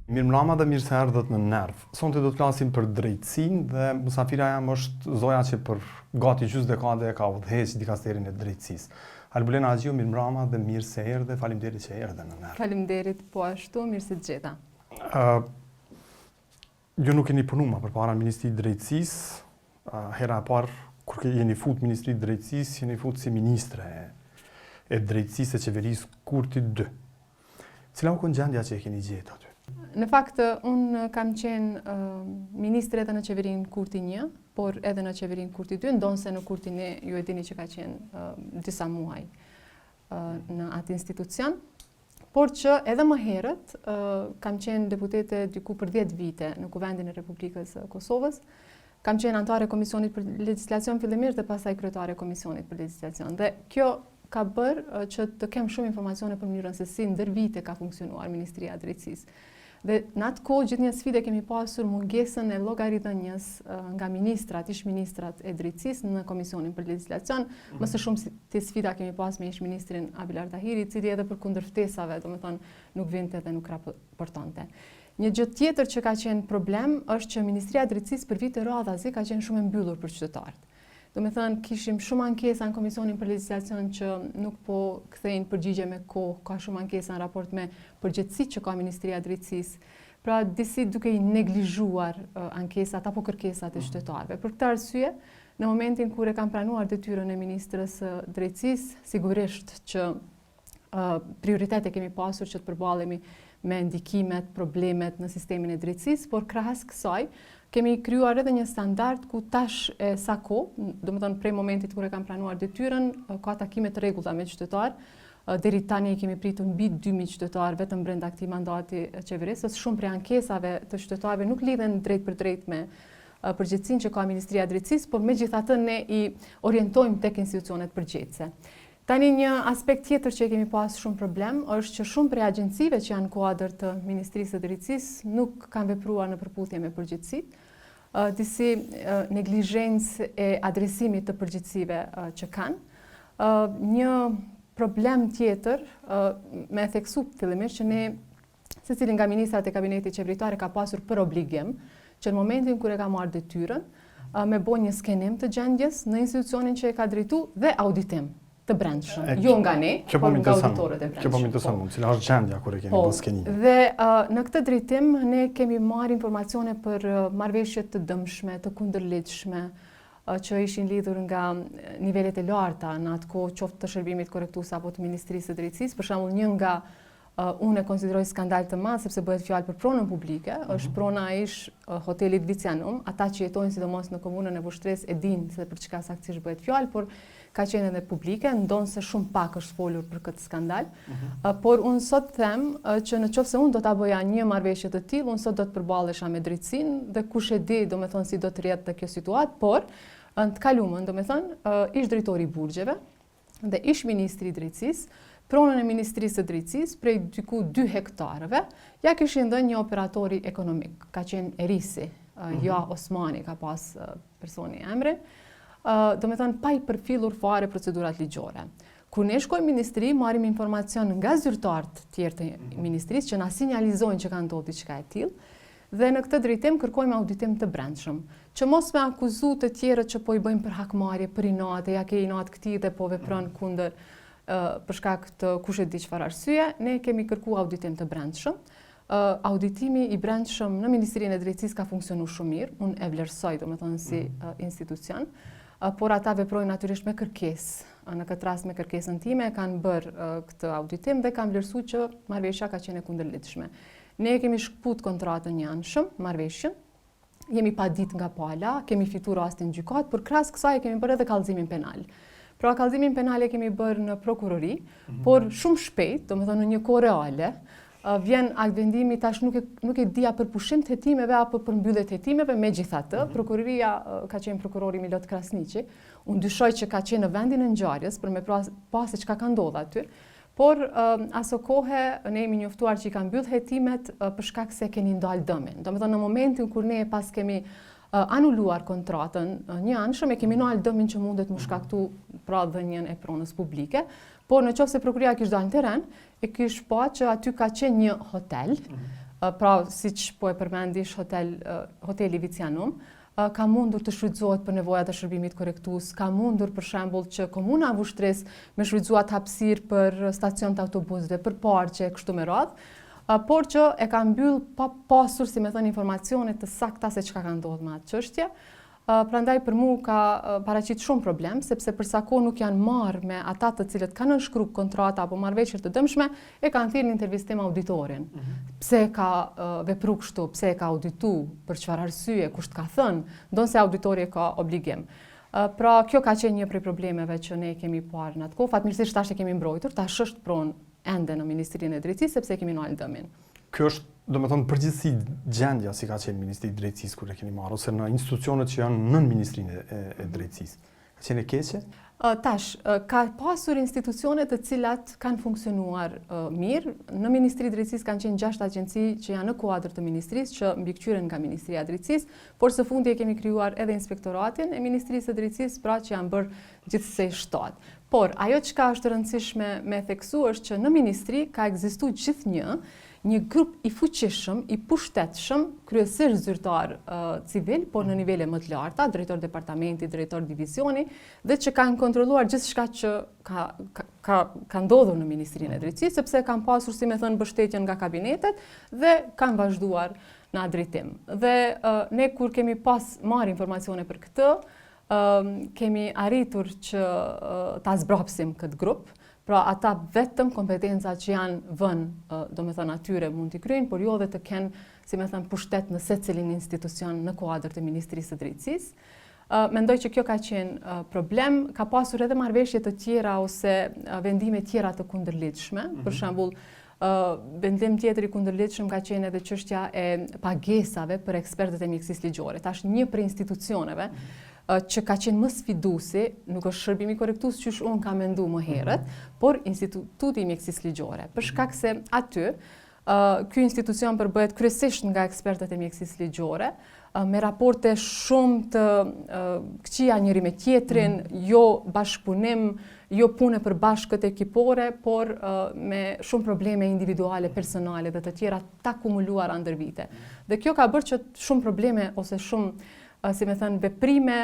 Mirëmbrëma dhe mirë se erdhët në Nerv. Sonte do të flasim për drejtësinë dhe mysafira jam është zoja që për gati gjysmë dekade ka udhëheq dikasterin e drejtësisë. Albulena Agjiu, mirëmbrëma dhe mirë se erdhe, faleminderit që erdhe në Nerv. Faleminderit po ashtu, mirë se të gjeta. Ju nuk keni punuar përpara Ministrisë të Drejtësisë, hera e parë kur jeni fut Ministri të Drejtësisë, jeni fut si ministre e drejtësisë e qeverisë Kurti 2. Cila u konë gjendja që e keni gjetë aty? Në fakt, unë kam qenë ministre edhe në qeverinë Kurti 1, por edhe në qeverinë Kurti 2, ndonse në Kurti 1 ju e dini që ka qenë disa muaj në atë institucion, por që edhe më herët kam qenë deputete diku për 10 vite në Kuvendin e Republikës Kosovës, kam qenë antare Komisionit për Legjislacion fillimisht dhe pastaj kryetare Komisionit për Legjislacion. Dhe kjo ka bërë që të kem shumë informacione për mënyrën se si ndër vite ka funksionuar Ministria e Drejtësisë. Dhe në atë kohë gjithë një sfide kemi pasur mungesën e llogaridhënies nga ministrat, ish ministrat e drejtësisë në Komisionin për Legjislacion, më së shumti të sfida kemi pas me ish ministrin Abilar Tahiri, i cili edhe për kundër ftesave, domethënë nuk vinte dhe nuk raportonte. Një gjë tjetër që ka qenë problem është që Ministria e Drejtësisë për vite radhazi ka qenë shumë e mbyllur për qytetarët. Do me thënë, kishim shumë ankesa në Komisionin për Legjislacion që nuk po kthejnë përgjigje me kohë, ka shumë ankesa në raport me përgjegjësitë që ka Ministria e Drejtësisë. Pra, disi duke i neglizhuar ankesat apo kërkesat e qytetarëve. Për këtë arsye, në momentin kur e kam pranuar detyrën e Ministrës së Drejtësisë, sigurisht që prioritete kemi pasur që të përballemi me ndikimet, problemet në sistemin e drejtësisë, por krahas kësaj kemi krijuar edhe një standard ku tash sa kohë, domethënë prej momentit kur e kam pranuar detyrën, ka takime të rregullta me qytetar. Deri tani kemi pritur mbi 2000 qytetar vetëm brenda këtij mandati qeverisë. Shumë prej ankesave të qytetarëve nuk lidhen drejt për drejt me përgjegjësinë që ka Ministria e Drejtësisë, por megjithatë ne i orientojmë tek institucionet përgjegjëse. Tani një aspekt tjetër që kemi pas shumë problem është që shumë prej agjencive që janë kuadër të Ministrisë së Drejtësisë nuk kanë vepruar në përputhje me përgjegjësitë. Disi neglizhencë e adresimit të përgjegjësive që kanë. Një problem tjetër me theksu fillimisht që ne secili nga ministrat e kabinetit qeveritare ka pasur për obligim që në momentin kur e ka marrë detyrën me bën një skenim të gjendjes në institucionin që e ka drejtuar dhe auditim të brendshëm, jo nga ne, por nga auditorët e brendshëm. Kjo po më intereson, cila është gjendja kur e keni bërë skenimin. Dhe në këtë drejtim ne kemi marrë informacione për marrëveshje të dëmshme, të kundërligjshme, që ishin lidhur nga nivelet e larta në atë kohë, qoftë të shërbimit korrektues apo të Ministrisë së Drejtësisë. Për shembull, një nga unë e konsideroj skandal të madh sepse bëhet fjalë për pronën publike, është prona ish hotelit Vicianum. Ata që jetojnë sidomos në komunën e Vushtres e dinë se për çka saktësisht bëhet fjalë, por ka qenë edhe publike, ndonse shumë pak është folur për këtë skandal. Por unë sot them që nëse unë do ta bëja një marrëveshje të tillë, unë sot do të përballesha me drejtësinë dhe kush e di, domethënë si do të rrihet kjo situatë, por në të kaluamën, domethënë ish drejtori i burgjeve dhe ish ministri i drejtësisë pronën e Ministrisë së Drejtësisë prej diku 2 hektarëve, ja kishin dhënë një operatori ekonomik, ka qenë Erisi, ja Osmani ka pas personi emrin, do me thënë pa i përfillur fare procedurat ligjore. Kur ne shkojmë ministri, marrim informacion nga zyrtarët tjerë të ministrisë që na sinjalizojnë që ka ndodhur diçka e tillë, dhe në këtë drejtim kërkojmë auditim të brendshëm, që mos me akuzu të tjerët që po i bëjmë për hakmarrje, për inat, ja ke inat këtij dhe po vepron kundër për shkak të kush e di çfarë arsye, ne kemi kërkuar auditim të brendshëm. Auditimi i brendshëm në Ministrinë e Drejtësisë ka funksionuar shumë mirë, unë e vlerësoj domethënë si institucion, por ata veprojnë natyrisht me kërkesë. Në këtë rast me kërkesën time kanë bërë këtë auditim dhe kanë vlerësuar që marrëveshja ka qenë e kundërlidhshme. Ne kemi shkput kontratën janshëm, marrëveshjen, jemi pa ditë nga pala, kemi fituar rastin gjykat, por krahas kësaj kemi bërë edhe kallëzimin penal. Pra kallëzimin penal e kemi bërë në prokurori, por shumë shpejt, domethënë në një kohë reale, vjen akt vendimi, tash nuk e dia për pushim të hetimeve apo për mbyllje të hetimeve, megjithatë, prokuroria ka qenë prokurori Milot Krasniqi, unë dyshoj që ka qenë në vendin e ngjarjes për me pas se çka ka ndodhur aty, por aso kohë ne jemi njoftuar që i kanë mbyll hetimet për shkak se keni ndalë dëmin. Domethënë në momentin kur ne pas kemi anuluar kontratën një anshëm, e kemi ndalë dëmin që mundet më shkaktu pra dhënien e pronës publike, por në qoftë se prokuroria kishte dalë në terren, e kish pa që aty ka qenë një hotel pra siç po e përmendish hoteli Vicianum, ka mundur të shfrytëzohet për nevojat e shërbimit korrektues, ka mundur për shembull që komuna e Vushtres me shfrytëzuar hapësirë për stacion të autobusëve, për parqe, kështu me radhë, por që e ka mbyll pa pasur, si me thënë, informacione të sakta se çka ka ndodhur me atë çështje. Prandaj për mua ka paraqit shumë problem, sepse për sa kohë nuk janë marrë me ata të cilët kanë nënshkruar kontrata apo marrëveshje të dëmshme, e kanë thirrë në intervistim auditorin. Pse ka vepruar kështu, pse e ka audituar, për çfarë arsye, kush ka thënë, ndonse auditori ka obligim. Pra kjo ka qenë një prej problemeve që ne kemi parë në atë kohë. Fatmirësisht tash e kemi mbrojtur, tash është pronë ende në Ministrinë e Drejtësisë sepse kemi nolë dëmin. Kjo është, domethënë, përgjithësi gjendja si ka qenë Ministri i Drejtësisë kur e keni marrë, ose në institucionet që janë nën Ministrinë e Drejtësisë. Ka qenë e keqe? Tash, ka pasur institucione të cilat kanë funksionuar mirë. Në Ministri i Drejtësisë kanë qenë 6 agjenci që janë në kuadër të ministrisë, që mbikëqyren nga Ministria e Drejtësisë, por së fundi e kemi krijuar edhe inspektoratin e Ministrisë së Drejtësisë, pra që janë bërë gjithsej 7. Por ajo çka është rëndësishme me theksu është që në ministri ka ekzistuar gjithnjë një grup i fuqishëm, i pushtetshëm, kryesisht zyrtar civil, por në nivele më të larta, drejtor departamenti, drejtor divisioni, dhe që kanë kontrolluar gjithçka që ka ndodhur në Ministrinë e Drejtësisë, sepse kanë pasur, si me thënë, mbështetjen nga kabinetet dhe kanë vazhduar në atë drejtim. Dhe ne kur kemi pas marrë informacione për këtë, kemi arritur që ta zbrapsim këtë grup. Pra ata vetëm kompetenca që janë vënë, do me thënë atyre mund t'i kryejnë, por jo dhe të kenë, si me thënë, pushtet në secilin institucion në kuadër të Ministrisë së Drejtësisë. Mendoj që kjo ka qenë problem, ka pasur edhe marrëveshje të tjera ose vendime tjera të kundërlidhshme. Për shembull, vendim tjetër i kundërlidhshëm ka qenë edhe çështja e pagesave për ekspertët e mjekësisë ligjore. Tash një prej institucioneve që ka qenë më sfiduesi, nuk është shërbimi korrektues që unë ka menduar më herët, por Instituti i Mjekësisë Ligjore. Për shkak se aty, ky institucion përbëhet kryesisht nga ekspertët e mjekësisë ligjore, me raporte shumë të këqija njëri me tjetrin, jo bashkëpunim, jo punë përbashkët ekipore, por me shumë probleme individuale, personale dhe të tjera të akumuluara ndër vite. Dhe kjo ka bërë që shumë probleme ose shumë si me thënë, veprime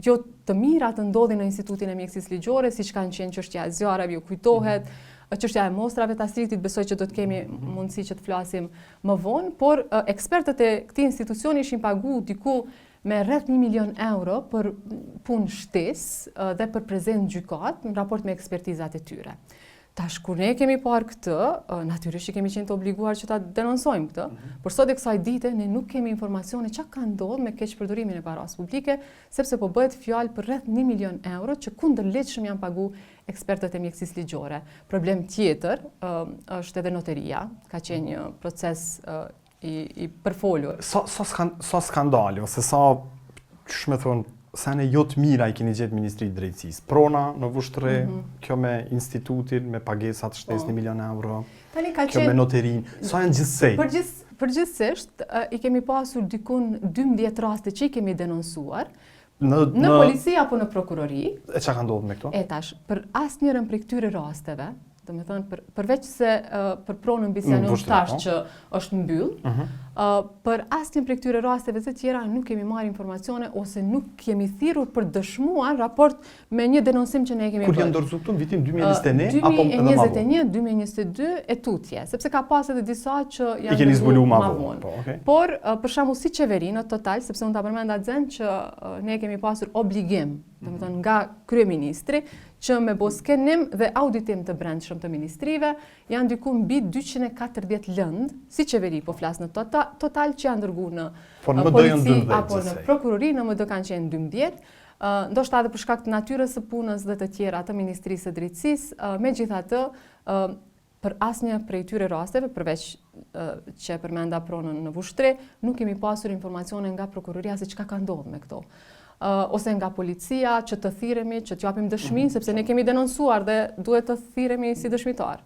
jo të mira të ndodhin në Institutin e Mjekësisë Ligjore, siç kanë qenë çështja e zjarreve, ju kujtohet, çështja e mostrave të astritit, besoj që do të kemi mundësi që të flasim më vonë, por ekspertët e këtij institucioni ishin paguar diku me rreth 1 milion euro për punë shtesë dhe për prezencë në gjykat në raport me ekspertizat e tyre. Tash kur ne kemi parë këtë, natyrisht që kemi qenë të obliguar që ta denonsojmë këtë, por sot e kësaj dite ne nuk kemi informacione çka ka ndodhur me keqpërdorimin e parave publike, sepse po bëhet fjalë për rreth 1 milion euro që kundërligjshëm janë paguar ekspertët e mjekësisë ligjore. Problem tjetër është edhe noteria, ka qenë një proces i përfolur. Sa skandale ose sa, ç'më thon, sa ne jo të mira I keni gjetë Ministri I Drejtësisë. Prona në Vushtre, kjo me institutin, me pagesat shtesë 1 milion euro, kjo me noterin, sa janë gjithsej? Përgjithsisht, I kemi pasur dikun 12 raste që I kemi denonsuar, në polici apo në prokurori. E çka ka ndodhur me këto? E tash, për asnjërin prej këtyre rasteve, do me thënë, përveç se për pronën Vicianum tash që është mbyll, për asnjë prej këtyre rasteve të tjera nuk kemi marrë informacione ose nuk kemi thirrur për dëshmuar raport me një denonsim që ne kemi bërë. Kur janë dorëzuar këtu në vitin 2021 apo edhe më vonë? 2021, 2022 e tutje, sepse ka pas edhe disa që janë I keni zbuluar më vonë. Por për shembull si qeveri në total, sepse unë ta përmenda xhen që ne kemi pasur obligim, domethënë nga kryeministri, që me bo skenim dhe auditim të brendshëm të ministrive, janë diku mbi 240 lëndë, si qeveri po flas në total që janë dërguar në polici apo në prokurori, në MD kanë qenë 12, ndoshta edhe për shkak të natyrës së punës dhe të tjera të Ministrisë së Drejtësisë, megjithatë për asnjë prej tyre rasteve, përveç që përmenda pronën në Vushtre, nuk kemi pasur informacione nga prokuroria se çka ka ndodhur me këto. Ose nga policia, që të thirremi, që t'japim dëshminë, sepse ne kemi denoncuar dhe duhet të thirremi si dëshmitar.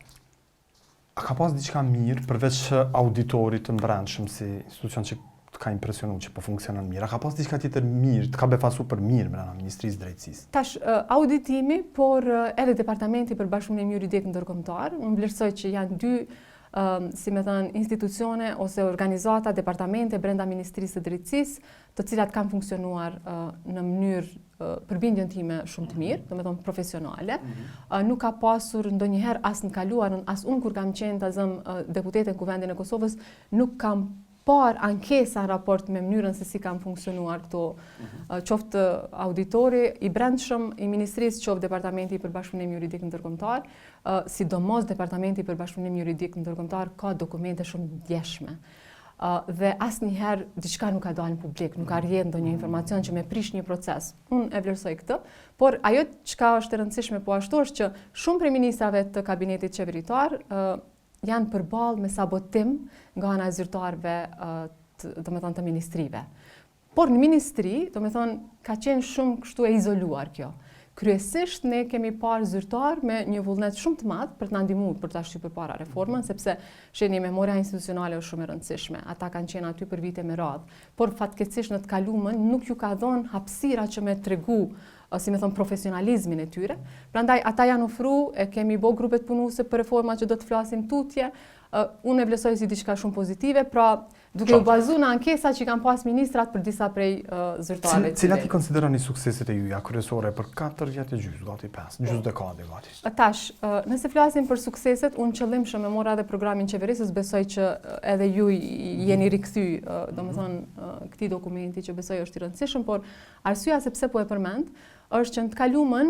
A ka pas diçka mirë përveç auditorit të brendshëm si institucion që të ka impresionuar që po funksionon mirë? A ka pas diçka tjetër mirë, të ka befasuar për mirë brenda Ministrisë Drejtësisë? Tash auditimi, por edhe Departamenti për Bashkëpunimin Juridik Ndërkombëtar, unë vlerësoj që janë dy si me thënë, institucione ose organizata, departamente brenda Ministrisë së Drejtësisë, të cilat kanë funksionuar në mënyrë përbindjen time shumë të mirë, do me thonë profesionale. Nuk ka pasur ndonjëherë as në kaluarën, as unë kur kam qenë të zëm deputete në Kuvendin e Kosovës, nuk kam par ankesa në raport me mënyrën se si kanë funksionuar këto qoftë auditori i brendshëm i Ministrisë, qoftë Departamenti i Përbashkëpunim Juridik Ndërkombëtar, sidomos Departamenti i Përbashkëpunim Juridik Ndërkombëtar ka dokumente shumë ndjeshme. Dhe asnjëherë diçka nuk ka dalë në publik, nuk ka rrjedhur ndonjë informacion që me prish një proces. Unë e vlerësoj këtë, por ajo çka është e rëndësishme po ashtu është që shumë prej ministrave të kabinetit qeveritar janë përballë me sabotim nga ana e zyrtarëve të ministrive. Por në ministri, ka qenë shumë kështu e izoluar kjo. Kryesisht ne kemi parë zyrtar me një vullnet shumë të madh për të na ndihmuar për ta shtypur përpara reformën, sepse sheni memoria institucionale është shumë e rëndësishme. Ata kanë qenë aty për vite me radhë, por fatkeqësisht në të kaluamën nuk ju ka dhënë hapësira që me tregu si me thonë profesionalizmin e tyre. Prandaj ata janë ofruar, e kemi bë grupet punuese për reforma që do të flasin tutje. Unë e vlerësoj si diçka shumë pozitive, pra duke u bazuar në ankesa që kanë pas ministrat për disa prej zyrtarëve. Cilat i konsideroni sukseset e juaja kryesore për 4 vjet e gjysmë, gati 5, gjysmë dekade gati? Tash, nëse flasim për sukseset, unë qëllimshëm e mora edhe programin qeverisës, besoj që edhe ju jeni rikthy, domethënë këtij dokumenti që besoj është i rëndësishëm, por arsyeja sepse po e përmend është që në të kaluamën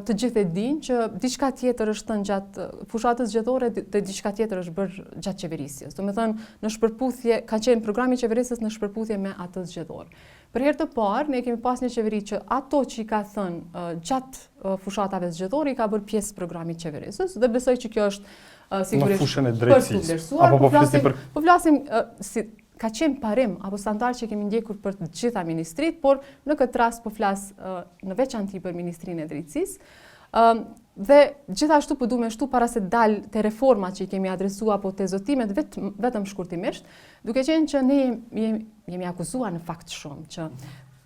të gjithë e dinë që diçka tjetër është thënë gjatë fushatës zgjedhore dhe diçka tjetër është bërë gjatë qeverisjes. Domethënë në shpërputhje ka qenë programi i qeverisjes në shpërputhje me atë zgjedhor. Për herë të parë ne kemi pas një qeveri që ato që i ka thënë gjatë fushatave zgjedhore i ka bërë pjesë programit qeverisës dhe besoj që kjo është sigurisht në fushën e drejtësisë. Apo po flasim si ka qenë parim apo standard që kemi ndjekur për të gjitha ministrit, por në këtë rast po flas në veçanti për Ministrinë e Drejtësisë. Dhe gjithashtu po duam ashtu para se dal te reforma që i kemi adresuar apo te zotimet vetëm shkurtimisht, duke qenë që ne jemi akuzuar në fakt shumë që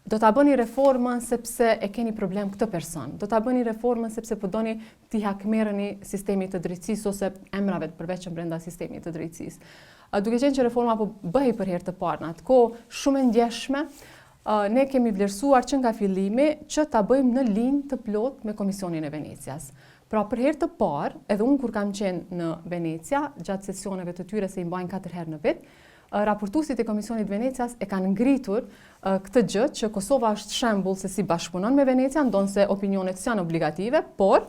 do ta bëni reformën sepse e keni problem këtë person. Do ta bëni reformën sepse po doni t'i hakmerrni sistemit të drejtësisë ose emrave të përveçëm brenda sistemit të drejtësisë. Duke qenë që reforma po bëhej për herë të parë në atë kohë shumë e ndjeshme, ne kemi vlerësuar që nga fillimi që ta bëjmë në linjë të plotë me Komisionin e Venecias. Pra për herë të parë, edhe unë kur kam qenë në Venecia, gjatë sesioneve të tyre se i mbajnë 4 herë në vit, raportuesit e Komisionit Venecias e kanë ngritur këtë gjë që Kosova është shembull se si bashkëpunon me Venecia, ndonse opinionet janë obligative, por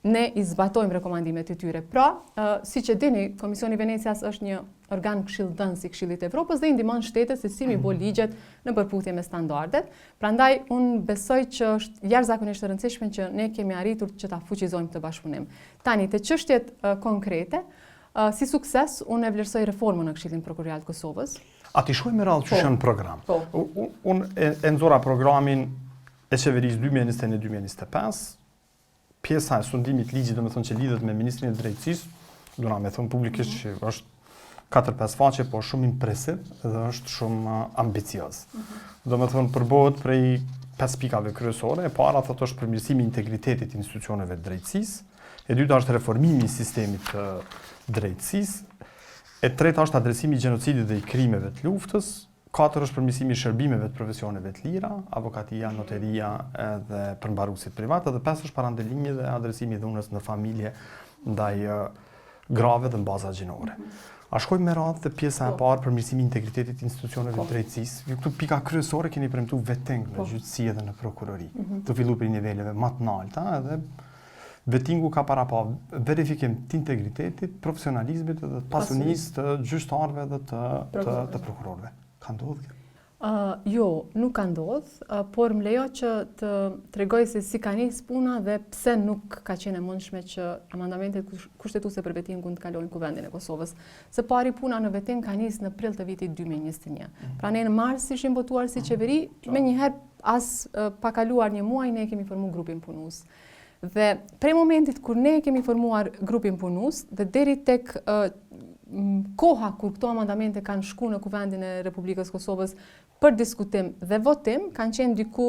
ne i zbatojmë rekomandimet e tyre. Pra, siç e dini, Komisioni i Venecias është një organ këshilldhënës i Këshillit të Evropës dhe i ndihmon shtetet se si mi bë ligjet në përputhje me standardet. Prandaj unë besoj që është jashtëzakonisht e rëndësishme që ne kemi arritur që ta fuqizojmë këtë bashkëpunim. Tani te çështjet konkrete, si sukses unë e vlerësoj reformën në Këshillin Prokurorial të Kosovës. A ti shkoj me radhë që në program? Unë e nxora programin e qeverisë 2021-2025, pjesa e sundimit ligjit, domethënë që lidhet me Ministrinë e Drejtësisë, duna me thënë publikisht që është 4-5 faqe, por shumë impresiv dhe është shumë ambicioz. Domethënë përbohet prej 5 pikave kryesore. E para thotë është përmirësimi i integritetit të institucioneve të drejtësisë, e dyta është reformimi i sistemit të drejtësisë, e treta është adresimi i gjenocidit dhe i krimeve të luftës, 4 është përmirësimi i shërbimeve të profesioneve të lira, avokatia, noteria dhe përmbaruesit privat, dhe 5 është parandalimje dhe adresimi i dhunës në familje ndaj grave dhe në baza gjinore. A shkoj me radhë të pjesa e parë përmirësimi i integritetit të institucioneve të drejtësisë. Ju këtu pika kryesore keni premtuar vetëm në gjyqësi dhe në prokurori. Të filluar prej niveleve më të larta edhe vetingu ka para pa verifikim të integritetit, profesionalizmit dhe të pasunisë të gjyqtarëve dhe të prokurorëve. Ka ndodhur kjo? Jo, nuk ka ndodhur, por më lejo që të tregoj se si ka nisë puna dhe pse nuk ka qenë e mundshme që amandamentet kushtetuese për vettingun të kalojnë Kuvendin e Kosovës. Së pari puna në vetting ka nisë në prill të vitit 2021. Pra ne në mars ishim votuar si qeveri, menjëherë as pa kaluar një muaj ne kemi formuar grupin punues. Dhe prej momentit kur ne kemi formuar grupin punues dhe deri tek koha kur këto amandamente kanë shku në Kuvendin e Republikës Kosovës për diskutim dhe votim, kanë qenë diku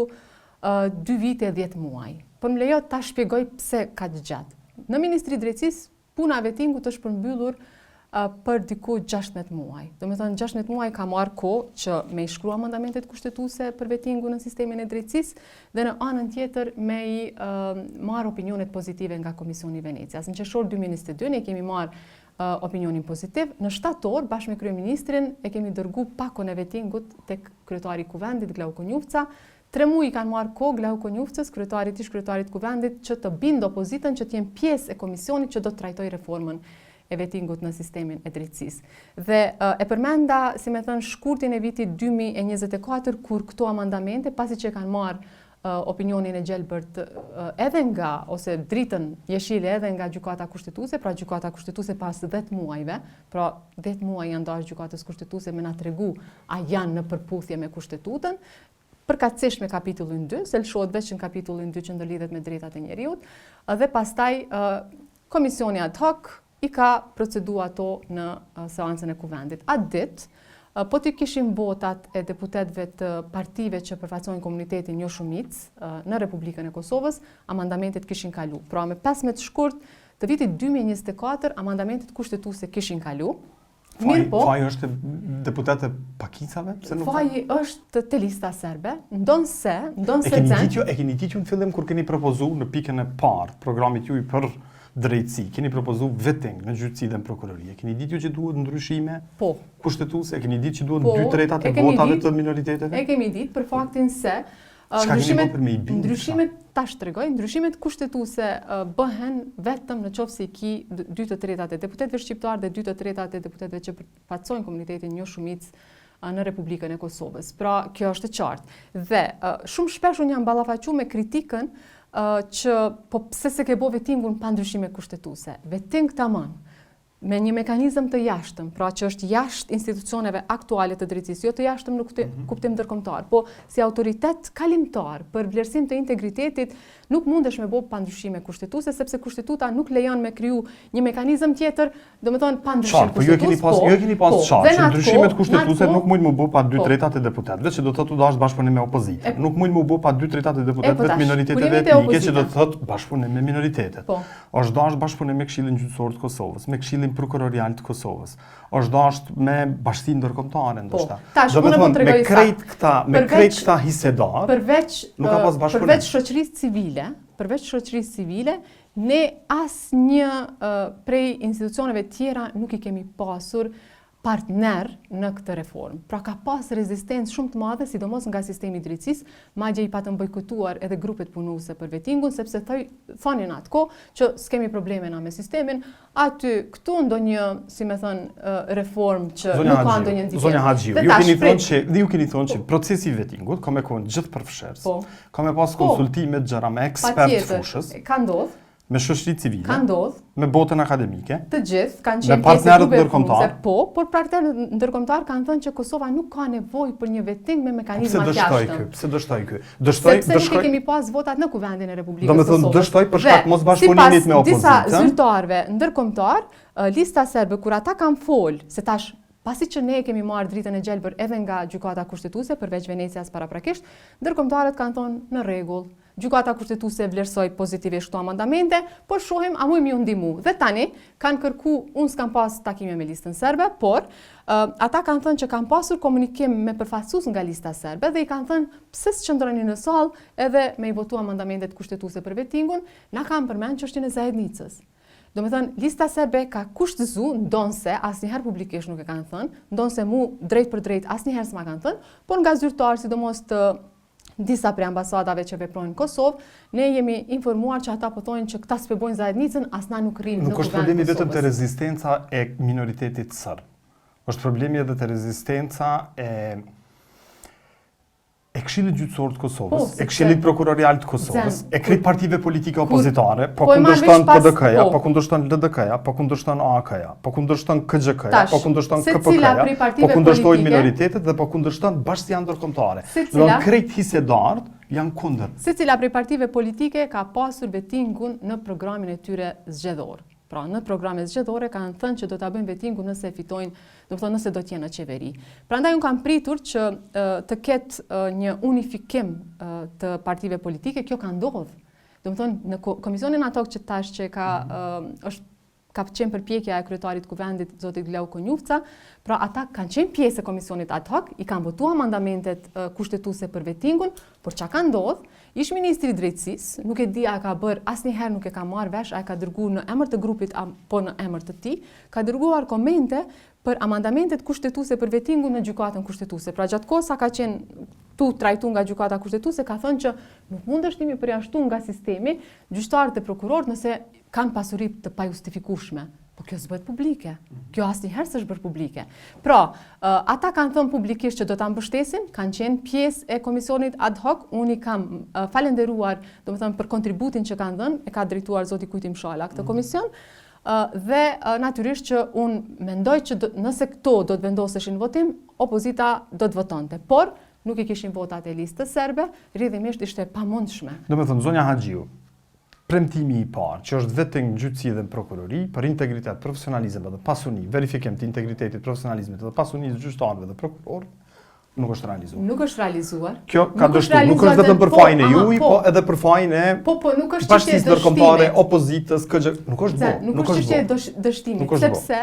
2 vite e 10 muaj. Por më lejo ta shpjegoj pse ka gjatë. Në Ministri i Drejtësisë, puna e vettingut është përmbyllur për diku 16 muaj. Do me thënë 16 muaj ka marrë kohë që me i shkrua amandamentet kushtetuese për vettingun në sistemin e drejtësisë dhe në anën tjetër me i marrë opinionet pozitive nga Komisioni i Venecias. Në qershor 2022 ne kemi marrë opinionin pozitiv. Në shtator, bashkë me kryeministrin, e kemi dërgu pakon e vettingut tek kryetari i kuvendit Glauko Njufca. 3 muaj kanë marrë kohë Glauko Njufcës, kryetarit të kuvendit, që të bindë opozitën që të jenë pjesë e komisionit që do të trajtojë reformën e vettingut në sistemin e drejtësisë. Dhe e përmenda, si me thënë, shkurtin e vitit 2024, kur këto amandamente, pasi që kanë marrë opinionin e gjelbërt edhe nga, ose dritën jeshile edhe nga gjykata kushtetuese, pra gjykata kushtetuese pas 10 muajve, pra 10 muaj janë dashur gjykatës kushtetuese me na tregu a janë në përputhje me kushtetutën, përkatësisht me kapitullin 2, se lëshohet veç në kapitullin 2 që ndërlidhet me drejtat e njeriut, dhe pastaj komisioni ad hoc i ka procedu ato në seancën e kuvendit. Atë ditë, po të kishim votat e deputetëve të partive që përfaqësojnë komunitetin jo shumicë në Republikën e Kosovës, amandamentet kishin kalu. Pra me 15 shkurt të vitit 2024, amandamentet kushtetuese kishin kalu. Faji është deputete pakicave? Faji është të lista serbe, ndonse E keni ditur në fillim kur keni propozu në pikën e parë programit juaj për drejtësi, keni propozu vetting në gjyqësi dhe në prokurori. E keni ditur që duhet ndryshime kushtetuese? E keni ditur që duhet 2/3 e votave të minoriteteve? E kemi ditë për faktin se ndryshimet kushtetuese bëhen vetëm në qoftë se i ki 2/3 e deputetëve shqiptar dhe 2/3 e deputetëve që përfaqësojnë komunitetin jo shumicë në Republikën e Kosovës. Pra, kjo është e qartë. Dhe shumë shpesh unë jam ballafaqur me kritikën që po pse se ke bo vettingun pa ndryshime kushtetuese. Vetting tamam me një mekanizëm të jashtëm, pra që është jashtë institucioneve aktuale të drejtësisë, jo të jashtëm në kuptim ndërkombëtar, po si autoritet kalimtar për vlerësim të integritetit, nuk mundesh me bo pa ndryshime kushtetuese, sepse kushtetuta nuk lejon me kriju një mekanizëm tjetër, domethënë pa ndryshim kushtetues. Po jo keni pas qartë që ndryshimet kushtetuese nuk mund të bëu pa 2/3 e deputetëve, që do të thotë dash bashkëpunim me opozitën. Nuk mund të bëu pa 2/3 e deputetëve të minoriteteve etnike, që do të thotë bashkëpunim me minoritetet. Është dash bashkëpunim me Këshillin Gjyqësor të Kosovës, me Këshillin Prokurorial të Kosovës. Është dashur me bashkinë ndërkombëtare ndoshta. Do të thonë me krejt këta hisedar, nuk ka pas bashkëpunim. Përveç shoqërisë civile, ne asnjë prej institucioneve tjera nuk i kemi pasur partner në këtë reformë. Pra ka pas rezistencë shumë të madhe, sidomos nga sistemi i drejtësisë, madje i patën bojkotuar edhe grupet punuese për vettingun, sepse thonin atko që s'kemi probleme na me sistemin, aty këtu ndonjë, si me thënë, reformë që nuk ka ndonjë ndikim. Zonja Haxhiu, ju keni thonë që procesi i vettingut ka me qenë gjithë përfshirës. Ka me pas konsultime të gjëra me ekspertë fushës. Ka ndodhur me shoqëri civile, ka ndodhur me botën akademike, të gjithë kanë qenë pjesë e grupeve punuese, por partnerët ndërkombëtar kanë thënë që Kosova nuk ka nevojë për një vetting me mekanizma të jashtëm. Pse dështoi ky? Sepse ne kemi pas votat në kuvendin e Republikës Kosovës. Domethënë dështoi për shkak mos bashkëpunimit me opozitën. Disa zyrtarëve ndërkombëtar, lista serbe kur ata kanë fol se tash pasi që ne kemi marrë dritën e gjelbër edhe nga gjykata kushtetuese përveç Venecias paraprakisht, ndërkombëtarët kanë thonë në rregull. Gjykata kushtetuese vlerësoi pozitivisht këto amandamente, por shohim a mujmë ju ndihmu. Dhe tani kanë kërku, unë s'kam pas takime me listën serbe, por ata kanë thënë që kanë pasur komunikim me përfaqësues nga lista serbe dhe i kanë thënë pse s'qëndroni në sallë edhe me i votu amandamentet kushtetuese për vettingun, na kanë përmend çështjen e Zajednicës. Do me thënë, lista serbe ka kushtëzu, ndonse asnjëherë publikisht nuk e kanë thënë, ndonse mu drejt për drejt asnjëherë s'ma kanë thënë, por nga zyrtarë, sidomos të disa prej ambasadave që veprojnë në Kosovë, ne jemi informuar që ata po thonë që këta s'pebojnë Zajednicën, as na nuk rrim në kuvend të Kosovës. Nuk është problemi vetëm te rezistenca e minoritetit serb. Është problemi edhe te rezistenca e Këshillit Gjyqësor të Kosovës, e Këshillit Prokurorial të Kosovës, e krejt partive politike opozitare, po kundërshton PDK-ja, po kundërshton LDK-ja, po kundërshton AK-ja, po kundërshton KXK-ja, po kundërshton KPK-ja, po kundërshtojnë minoritetet dhe po kundërshton bashkia ndërkombëtare. Do krejt hisedarët janë kundër. Secila prej partive politike ka pasur vettingun në programin e tyre zgjedhor. Pra, në programet zgjedhore kanë thënë që do ta bëjnë vettingun nëse fitojnë, do të thonë nëse do të jenë në qeveri. Prandaj unë kam pritur që të ketë një unifikim të partive politike, kjo ka ndodhur. Do të thonë në komisionin ato që tash që ka qenë përpjekja e kryetarit kuvendit zotit Gleu Konjufca, pra ata kanë qenë pjesë e komisionit ad hoc, i kanë votuar amandamentet kushtetuese për vettingun, por çka ka ndodhur, ish ministri i drejtësisë, nuk e di a ka bërë asnjëherë nuk e ka marrë vesh, a e ka dërguar në emër të grupit apo në emër të tij, ka dërguar komente për amandamentet kushtetuese për vettingun në gjykatën kushtetuese. Pra gjatë kohës sa ka qenë tu trajtu nga gjykata kushtetuese, ka thënë që nuk mund është jemi përjashtu nga sistemi gjyqtarët e prokurorët nëse kanë pasuri të pajustifikueshme. Po kjo s'bëhet publike. Kjo asnjëherë s'është bërë publike. Pra, ata kanë thënë publikisht që do ta mbështesin, kanë qenë pjesë e komisionit ad hoc. Unë i kam falenderuar, domethënë për kontributin që kanë dhënë, e ka drejtuar zoti Kujtim Shala këtë komision. Dhe natyrisht që unë mendoj që nëse këto do të vendoseshin votim, opozita do të votonte. Por nuk i kishin votat e listës serbe, rrjedhimisht ishte pamundshme. Domethënë zonja Haxhiu, premtimi i parë, që është vetëm gjyqësi dhe prokurori për integritet, profesionalizëm dhe pasuni, verifikim të integritetit, profesionalizmit dhe pasunisë gjyqtarëve dhe prokurorëve, nuk është realizuar. Nuk është realizuar. Kjo ka dështuar, nuk është vetëm për fajin e juaj, po edhe për fajin e nuk është bashkisë ndërkombëtare, opozitës, nuk është bërë. Nuk është çështje dështimi, sepse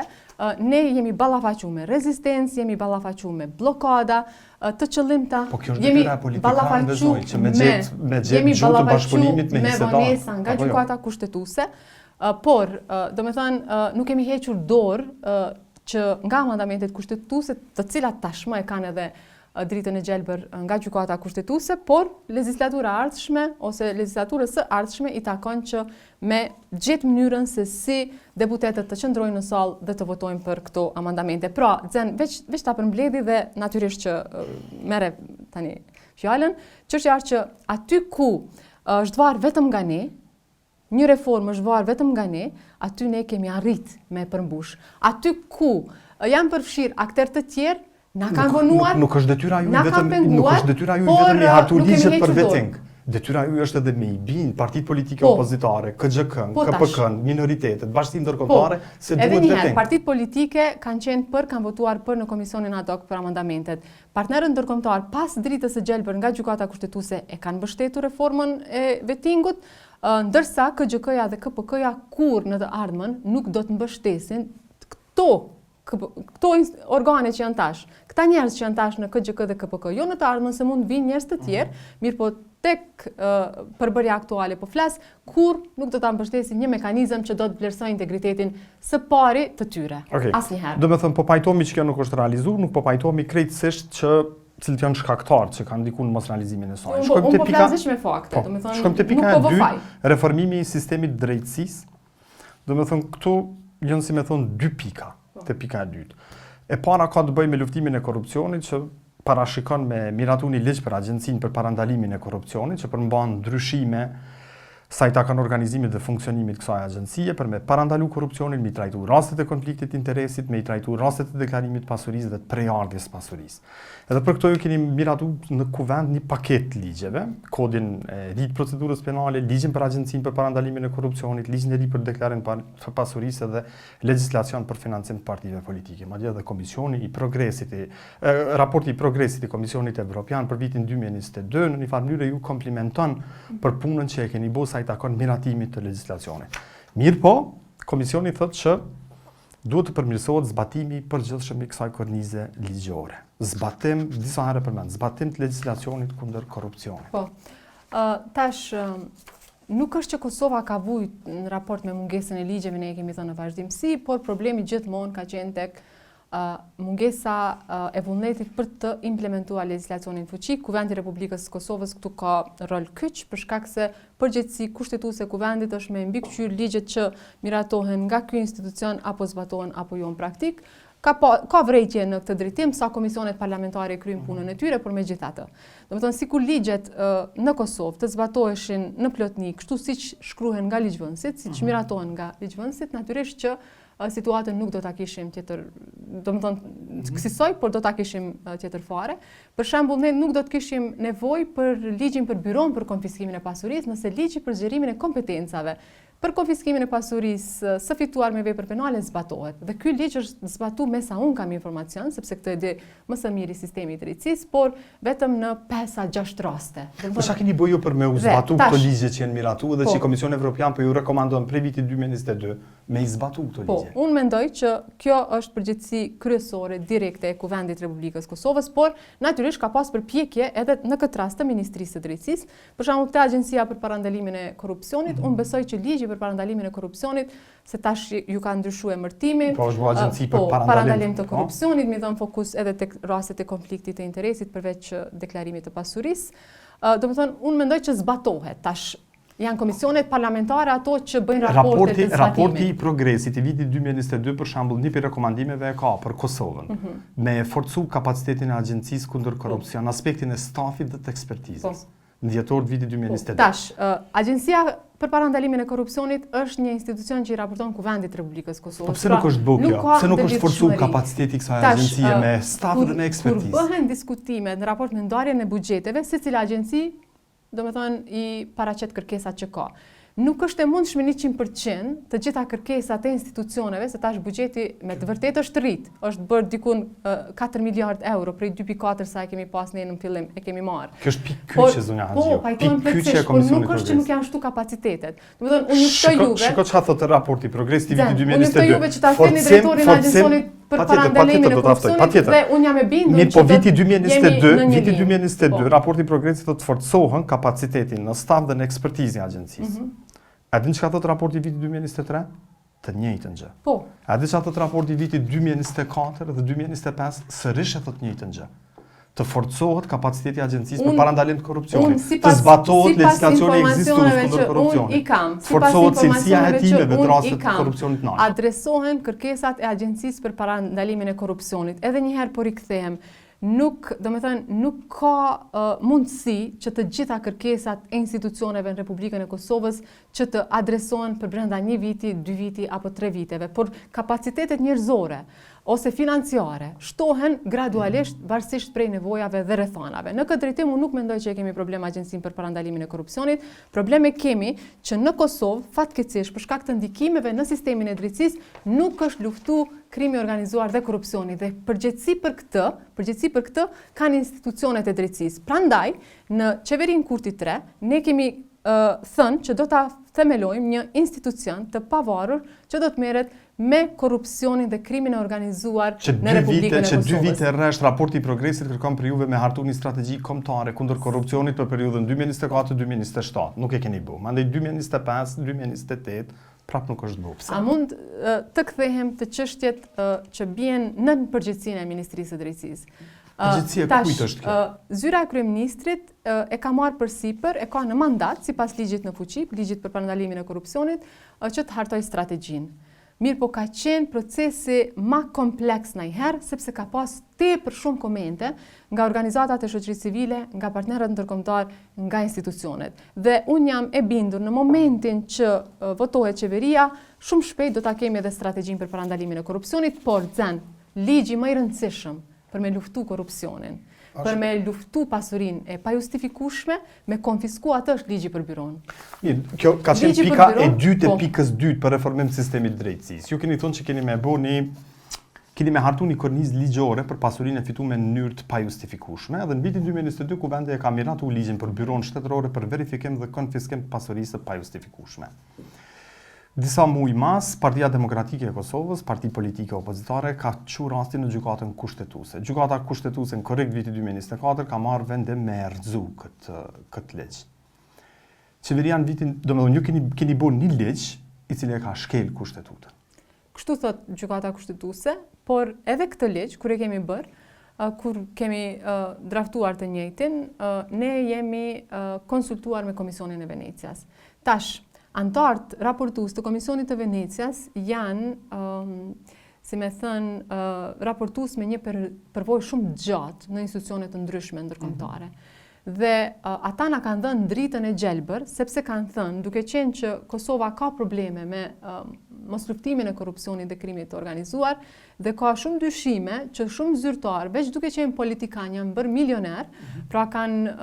ne jemi ballafaquar me rezistencë, jemi ballafaquar me blokada të qëllimta. Po kjo është detyra politikanëve që me gjetë gjuhë të bashkëpunimit me hisetar. Me vonesa nga gjykata kushtetuese, por domethënë nuk kemi hequr dorë që nga amandamentet kushtetuese, të cilat tashmë e kanë edhe dritën e gjelbër nga gjykata kushtetuese, por legjislatura ardhshme ose legjislaturës së ardhshme i takon që me gjetë mënyrën se si deputetët të qëndrojnë në sallë dhe të votojnë për këto amandamente. Pra, veç ta përmbledhi dhe natyrisht që merre tani fjalën, çështja është që aty ku është varë vetëm nga ne, një reformë është varë vetëm nga ne, aty ne kemi arrit me përmbush. Aty ku janë përfshirë aktorë të tjerë, na kanë vonuar, nuk është detyra juaj vetëm vetëm i hartu ligjet për vetting. Detyra juaj është edhe me i bind partitë politike opozitare, KXK, KPK, minoritetet, bashkinë ndërkombëtare se duhet vetting. Edhe një partitë politike kanë votuar për në komisionin ad hoc për amandamentet. Partnerët ndërkombëtar pas dritës së gjelbër nga gjykata kushtetuese e kanë mbështetur reformën e vettingut, ndërsa KXK-ja dhe KPK-ja kur në të ardhmen nuk do të mbështesin këto organe që janë tash, këta njerëz që janë tash në KXK dhe KPK, jo në të ardhmen se mund vinë njerëz të tjerë, mirë po tek përbërja aktuale po flas, kur nuk do ta mbështesin një mekanizëm që do të vlerësojë integritetin së pari të tyre. Asnjëherë. Do të thënë po pajtohemi që kjo nuk është realizuar, nuk po pajtohemi krejtësisht që cilët janë shkaktarët që kanë ndikuar në mos realizimin e saj. Shkojmë te pika me fakte, do të thënë te pika e dytë, reformimi i sistemit drejtësisë. Do të thënë këtu janë si më thon dy pika. Te pika e dytë. E para ka të bëjë me luftimin e korrupsionit që parashikon me miratu një ligj për agjencinë për parandalimin e korrupsionit që përmban ndryshime sa i takon organizimit dhe funksionimit kësaj agjencie për me parandalu korrupsionin, me i trajtu rastet e konfliktit interesit, me i trajtu rastet e deklarimit pasurisë dhe të prejardhjes pasurisë. Edhe për këto ju keni miratu në kuvend një paket ligjeve, kodin e ri të procedurës penale, ligjin për agjencinë për parandalimin e korrupsionit, ligjin e ri për deklarimin për pasurisë dhe legjislacion për financim të partive politike. Madje edhe komisioni i progresit, raporti i progresit i Komisionit Evropian për vitin 2022 në një farë mënyrë ju komplimenton për punën që e keni bërë sa i takon miratimit të legjislacionit. Mirë po, komisioni thotë që duhet të përmirësohet zbatimi i përgjithshëm i kësaj kornize ligjore. Zbatim, disa herë përmend, zbatim të legjislacionit kundër korrupsionit. Po. Tash nuk është që Kosova ka vujt në raport me mungesën e ligjeve, ne e kemi thënë në vazhdimsi, por problemi gjithmonë ka qenë tek mungesa e vullnetit për të implementuar legjislacionin fuqi. Kuvendi i Republikës së Kosovës këtu ka rol kyç për shkak se përgjegjësi kushtetuese e kuvendit është me mbikëqyr ligjet që miratohen nga ky institucion apo zbatohen apo jo në praktik. Ka vrejtje në këtë drejtim sa komisionet parlamentare kryejnë punën e tyre, por megjithatë. Domethënë sikur ligjet në Kosovë të zbatoheshin në plotni, kështu siç shkruhen nga ligjvënësit, siç miratohen nga ligjvënësit, natyrisht që situatën nuk do ta kishim tjetër, domethënë kësaj, por do ta kishim tjetër fare. Për shembull, ne nuk do të kishim nevojë për ligjin për byron për konfiskimin e pasurisë, nëse ligji për zgjerimin e kompetencave për konfiskimin e pasurisë së fituar me vepër penale zbatohet. Dhe ky ligj është zbatuar me sa unë kam informacion, sepse këtë e di më së miri sistemi i drejtësisë, por vetëm në 5-6 raste. Po çka keni bëju për me u zbatu këto ligje që janë miratuar dhe që Komisioni Evropian po ju rekomandon prej vitit 2022 me i zbatu këto ligje? Po, unë mendoj që kjo është përgjegjësi kryesore direkte e Kuvendit Republikës Kosovës, por natyrisht ka pas përpjekje edhe në këtë rast të Ministrisë së Drejtësisë. Për shembull, këtë agjencia për parandalimin e korrupsionit, unë besoj që ligji për parandalimin e korrupsionit, se tash ju ka ndryshuar emërtimi, po është agjenci për parandalim të korrupsionit, mi dhënë fokus edhe tek rastet e konfliktit të interesit përveç deklarimit të pasurisë. Domethënë, unë mendoj që zbatohet tash. Janë komisionet parlamentare ato që bëjnë raportet të zbatimit. Raporti i progresit i vitit 2022 për shembull një për rekomandimeve e ka për Kosovën me forcu kapacitetin e agjencisë kundër korrupsion, aspektin e stafit dhe të ekspertizës. Në dhjetor të vitit 2022. Tash, Agjencia për parandalimin e korrupsionit është një institucion që i raporton Kuvendit Republikës Kosovës. Po pse nuk është bë kjo? Pse nuk është forcu kapaciteti i kësaj agjencie me staf dhe me ekspertizë? Kur bëhen diskutime në raport me ndarjen e buxheteve, secila agjenci i paraqet kërkesat që ka. Nuk është e mundshme 100% të gjitha kërkesat e institucioneve, se tash buxheti me të vërtetë është rrit. Është bërë dikun 4 miliard euro prej 2.4 sa e kemi pas ne në fillim e kemi marrë. Kjo është pikë kyçe zonja Haxhiu. Pikë kyçe e Komisionit. Nuk është që nuk janë shtu kapacitetet. Domethënë unë ftoj juve. Shikoj çfarë thotë raporti progres i vitit 2022. Unë ftoj juve që ta theni drejtorin e agjencionit për parandalimin e korrupsionit dhe unë jam e bindur që po viti 2022, raporti progresit do të forcohen kapacitetin në staf dhe në ekspertizën e agjencisë. A din çka thot raporti i vitit 2023? Të njëjtën gjë. Po. A din çka thot raporti i vitit 2024 dhe 2025? Sërish e thot të njëjtën gjë. Të forcohet kapaciteti i agjencisë për parandalim të korrupsionit. Të zbatohet legjislacioni ekzistues kundër korrupsionit. Forcohet cilësia e hetimeve të rastet të korrupsionit në. Adresohen kërkesat e agjencisë për parandalimin e korrupsionit. Edhe një herë po rikthehem. Nuk ka mundësi që të gjitha kërkesat e institucioneve në Republikën e Kosovës që të adresohen për brenda 1 viti, 2 viti apo 3 viteve, por kapacitetet njerëzore ose financiare shtohen gradualisht varësisht prej nevojave dhe rrethanave. Në këtë drejtim unë nuk mendoj që kemi problem agjencinë për parandalimin e korrupsionit. Probleme kemi që në Kosovë fatkeqësisht për shkak të ndikimeve në sistemin e drejtësisë nuk është luftuar krimi organizuar dhe korrupsioni dhe përgjegjësi për këtë kanë institucionet e drejtësisë. Prandaj në qeverinë Kurti 3 ne kemi thënë që do ta themelojmë një institucion të pavarur që do të merret me korrupsionin dhe krimin e organizuar në Republikën e Kosovës. Që 2 vite rresht raporti i progresit kërkon për juve me hartu një strategji kombëtare kundër korrupsionit për periudhën 2024-2027. Nuk e keni bë. Mandej 2025-2028 prap nuk është bë. A mund të kthehem të çështjet që bien në përgjegjësinë e Ministrisë së Drejtësisë? Përgjegjësia kujt është kjo? Zyra e kryeministrit e ka marrë përsipër, e ka në mandat sipas ligjit në fuqi, ligjit për parandalimin e korrupsionit, që të hartojë strategjinë. Mirë po ka qenë procesi ma kompleks ndonjëherë, sepse ka pas tepër shumë komente nga organizatat e shoqërisë civile, nga partnerët ndërkombëtar, nga institucionet. Dhe unë jam e bindur në momentin që votohet qeveria, shumë shpejt do ta kemi edhe strategjinë për parandalimin e korrupsionit, por ligji më i rëndësishëm për me luftu korrupsionin, për me luftu pasurinë e pajustifikueshme, me konfisku atë është ligji për byron. Kjo ka qenë pika e dytë e pikës dytë për reformim të sistemit drejtësisë. Ju keni thonë që keni me hartu një kornizë ligjore për pasurinë e fituar në mënyrë të pajustifikueshme, dhe në vitin 2022 Kuvendi e ka miratu ligjin për byron shtetërore për verifikim dhe konfiskim të pasurisë së pajustifikueshme. Disa muaj mas, Partia Demokratike e Kosovës, parti politike opozitare, ka çu rastin në gjykatën kushtetuese. Gjykata kushtetuese në korrekt viti 2024 ka marrë vende me erxu këtë ligj. Qeveria në vitin, domethënë ju keni bërë një ligj i cili e ka shkel kushtetutën. Kështu thot gjykata kushtetuese, por edhe këtë ligj kur e kemi bërë, kur kemi draftuar të njëjtin, ne jemi konsultuar me Komisionin e Venecias. Tash antarët raportues të Komisionit të Venecias janë, si me thënë, raportues me një përvojë shumë gjatë në institucione të ndryshme ndërkombëtare. dhe ata na kanë dhënë dritën e gjelbër, sepse kanë thënë, duke qenë që Kosova ka probleme me mos luftimin e korrupsionit dhe krimit të organizuar, dhe ka shumë dyshime që shumë zyrtarë, veç duke qenë politikanë, janë bërë milioner, pra kanë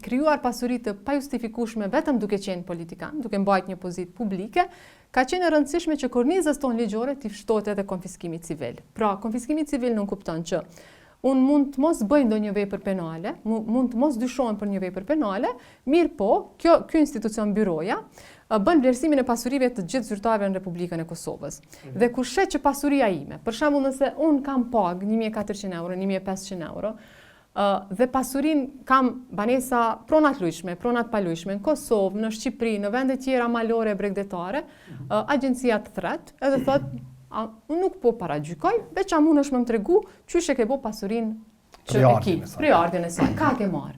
krijuar pasuri të pajustifikueshme vetëm duke qenë politikanë, duke mbajtur një pozitë publike, ka qenë e rëndësishme që kornizës tonë ligjore t'i fshtohet edhe konfiskimi civil. Pra, konfiskimi civil nuk kupton që unë mund të mos bëj ndonjë vepër penale, mund të mos dyshohem për një vepër penale, mirë po, ky institucion byroja bën vlerësimin e pasurive të gjithë zyrtarëve në Republikën e Kosovës. Dhe kur shet që pasuria ime, për shembull nëse unë kam pagë 1.400 euro, 1.500 euro, dhe pasurin kam banesa pronat lujshme, pronat palujshme, në Kosovë, në Shqipëri, në vende tjera malore e bregdetare, agjencia të thret, edhe thot, unë nuk po paragjykoj, veç a mund është më tregu qysh e ke bo pasurin që e ki, priardhjen e saj, ka ke marrë.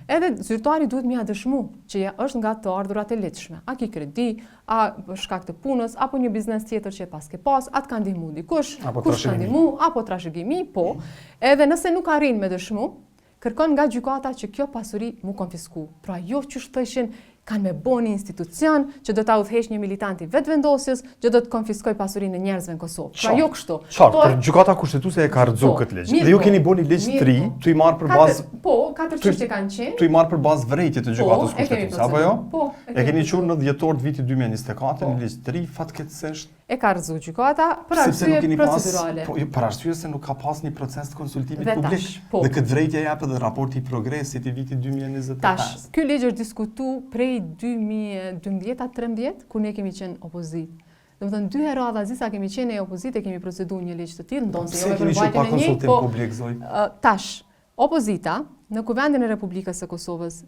Edhe zyrtari duhet m'ia dëshmu që është nga të ardhurat e lehtëshme. A ki kredi, a shkak të punës, apo një biznes tjetër që pas ke pas, a të ka ndihmu dikush, kush ka ndihmu, apo trashëgimi, po. Edhe nëse nuk arrin me dëshmu, kërkon nga gjykata që kjo pasuri mu konfisku. Pra jo që thëshin kanë me bo një institucion që do ta udhëheq një militanti vetëvendosjes, që do të konfiskoj pasurinë e njerëzve në Kosovë. Pra jo kështu. Qartë, për gjykata kushtetuese e ka rrëzu këtë ligj. Dhe ju keni bërë një ligj të ri, tu i marr për bazë. Po, 4 çështje kanë qenë. Tu i marr për bazë vërejtje të gjykatës kushtetuese, apo jo? Po. E keni qenë në dhjetor të vitit 2024 një ligj të ri fatkeqësisht. E ka rrëzu gjykata për arsye procedurale. Po, për arsye se nuk ka pas një proces të konsultimit Dhe publik. tash, po. Dhe këtë vërejtje jep edhe raporti i progresit i vitit 2025. Tash, ky ligj është diskutuar prej 2012-13, kur ne kemi qenë opozitë. Domethënë 2 herë radhazi sa kemi qenë e opozitë, kemi proceduar një ligj të tillë, ndonë se jo me përmbajtjen e njëjtë, po tash, opozita në Kuvendin e Republikës së Kosovës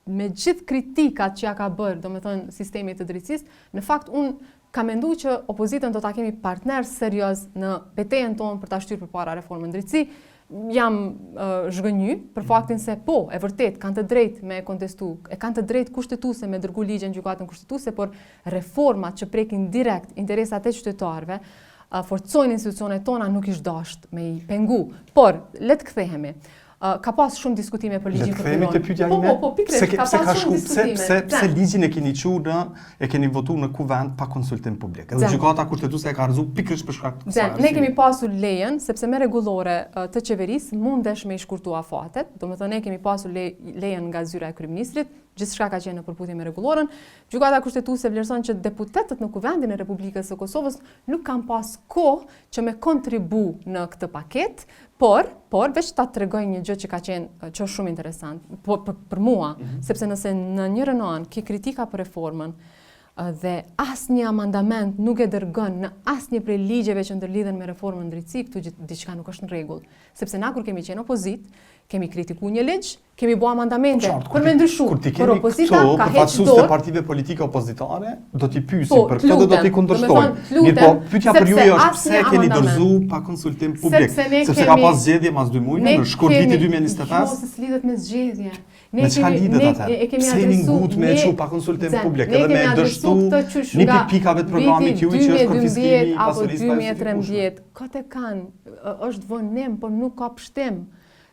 me gjithë kritikat që ja ka bërë, domethënë sistemi të drejtësisë, në fakt unë ka menduar që opozitën do ta kemi partner serioz në betejën tonë për ta shtyrë përpara reformën drejtësi. Jam zhgënjy për faktin se po, e vërtet, kanë të drejtë me kontestu, e kanë të drejtë kushtetuese me dërgu ligje në gjykatën kushtetuese, por reformat që prekin direkt interesat e qytetarëve, forcojnë institucionet tona nuk ish dasht me i pengu. Por, le të kthehemi. Ka pas shumë diskutime për ligjin kërkimor. Le të kthehemi te pyetja ime. Po, pikërisht, ka pas shumë diskutime. Pse ligjin e keni e keni votuar në kuvend pa konsultim publik. Edhe gjykata kushtetuese e ka rrëzu pikërisht për shkak të kësaj. Ne kemi pasur lejen, sepse me rregullore të qeverisë mundesh me i shkurtu afatet. Domethënë ne kemi pasur lejen nga zyra e kryeministrit, gjithçka ka qenë në përputhje me rregullorën. Gjykata kushtetuese vlerëson që deputetët në Kuvendin e Republikës së Kosovës nuk kanë pas kohë që me kontribu në këtë paketë, por veç ta tregoj një gjë që ka qenë që është shumë interesant për mua, sepse nëse në njërin anë ke kritika për reformën dhe asnjë amandament nuk e dërgon në asnjë prej ligjeve që ndërlidhen me reformën drejtësi, këtu diçka nuk është në rregull, sepse na kur kemi qenë opozitë, kemi kritikuar një ligj, kemi bërë amandamente për me ndryshuar. Por opozita ka heq dorë. Të partive politike opozitare do t'i pyesin për këtë dhe do t'i kundërshtojnë. Mirë po, pyetja për ju është pse keni dorëzu pa konsultim publik? Sepse ka pas zgjedhje mas 2 muajve në shkurt viti 2025. Mos lidhet me zgjedhje. Me çka lidhet atë? Pse jeni ngut me çu pa konsultim publik edhe me dështu një pikave të programit juaj që është konfiskimi i pasurisë së 2013. Këtë kanë është vonim, por nuk ka pështim.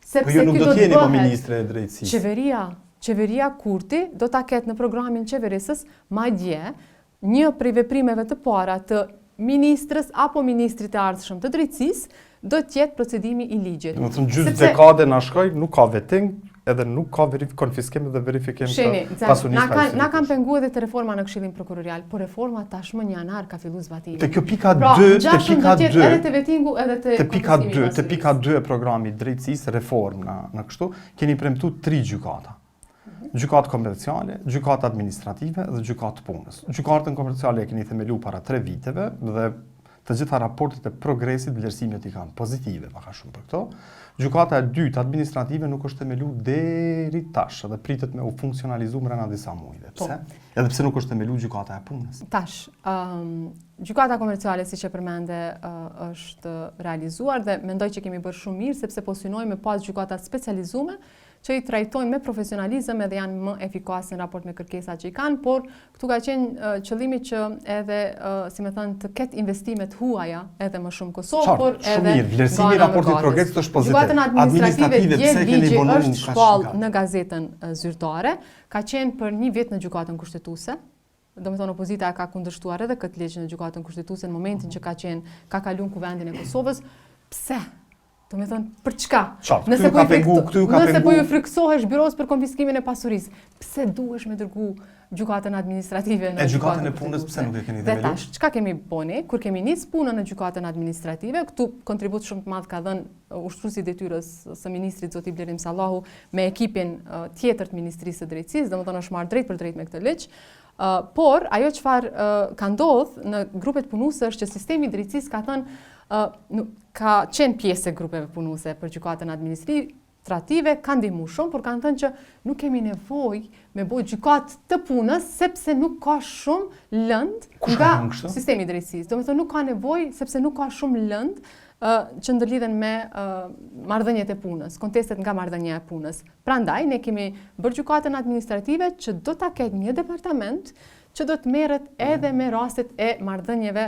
Po ju nuk do t'jeni po ministre e drejtësisë. Qeveria Kurti do ta ketë në programin qeverisës madje një prej veprimeve të para të ministrës apo ministrit të ardhshëm të drejtësisë do të jetë procedimi i ligjit. Do të thonë gjysmë dekade na shkoi, nuk ka veting, edhe nuk ka konfiskim dhe verifikim të pasurisë. Na kanë penguar edhe te reforma në Këshillin Prokurorial, por reforma tashmë në janar ka filluar zbatimi. Te kjo pika 2, te pika 2. Edhe te vetingu edhe te pika 2 e programit drejtësisë reformë në kështu, keni premtuar 3 gjykata. Gjykatë komerciale, gjykatë administrative dhe gjykatë punës. Gjykatën komerciale e keni themeluar para 3 viteve dhe të gjitha raportet e progresit vlerësimet i kanë pozitive, paka shumë për këto. Gjykata e dytë administrative nuk është themeluar deri tash dhe pritet me u funksionalizu brenda disa muajve. Pse? Edhe pse nuk është themeluar gjykata e punës. Tash, gjykata komerciale siç e përmende është realizuar dhe mendoj që kemi bërë shumë mirë sepse po synojmë pas gjykata specializuar që i trajtojnë me profesionalizëm edhe janë më efikase në raport me kërkesat që i kanë, por këtu ka qenë qëllimi që edhe, si me thënë, të ketë investimet huaja edhe më shumë Kosovë, por edhe shumë mirë, vlerësimi i raportit progresit është pozitiv. Gjykatën administrative pse keni vonuar është shpall në gazetën zyrtare, ka qenë për 1 vit në gjykatën kushtetuese. Do me thonë opozita ka kundërshtuar edhe këtë ligj në gjykatën kushtetuese në momentin që ka kaluar kuvendin e Kosovës. Pse? Do me thonë, për çka? Nëse po ju friksohesh byros për konfiskimin e pasurisë, pse duhesh me dërgu gjykatën administrative në gjykatën e punës, pse nuk e keni themeluar? Dhe tash, çka kemi bëni? Kur kemi nis punën në gjykatën administrative, këtu kontribut shumë të madh ka dhënë ushtruesi i detyrës së ministrit zoti Blerim Sallahu me ekipin tjetër të Ministrisë së Drejtësisë, domethënë është marrë drejt për drejt me këtë ligj. Por ajo çfarë ka ndodhur në grupet punuese është që sistemi i drejtësisë ka thënë ka qenë pjesë e grupeve punuese për gjykatën administrative, kanë ndihmuar shumë, por kanë thënë që nuk kemi nevojë me bëj gjykatë të punës sepse nuk ka shumë lënd nga sistemi i drejtësisë. Domethënë nuk ka nevojë sepse nuk ka shumë lënd që ndërlidhen me marrëdhëniet e punës, kontestet nga marrëdhënia e punës. Prandaj ne kemi bërë gjykatën administrative që do ta ketë një departament që do të merret edhe me rastet e marrëdhënieve,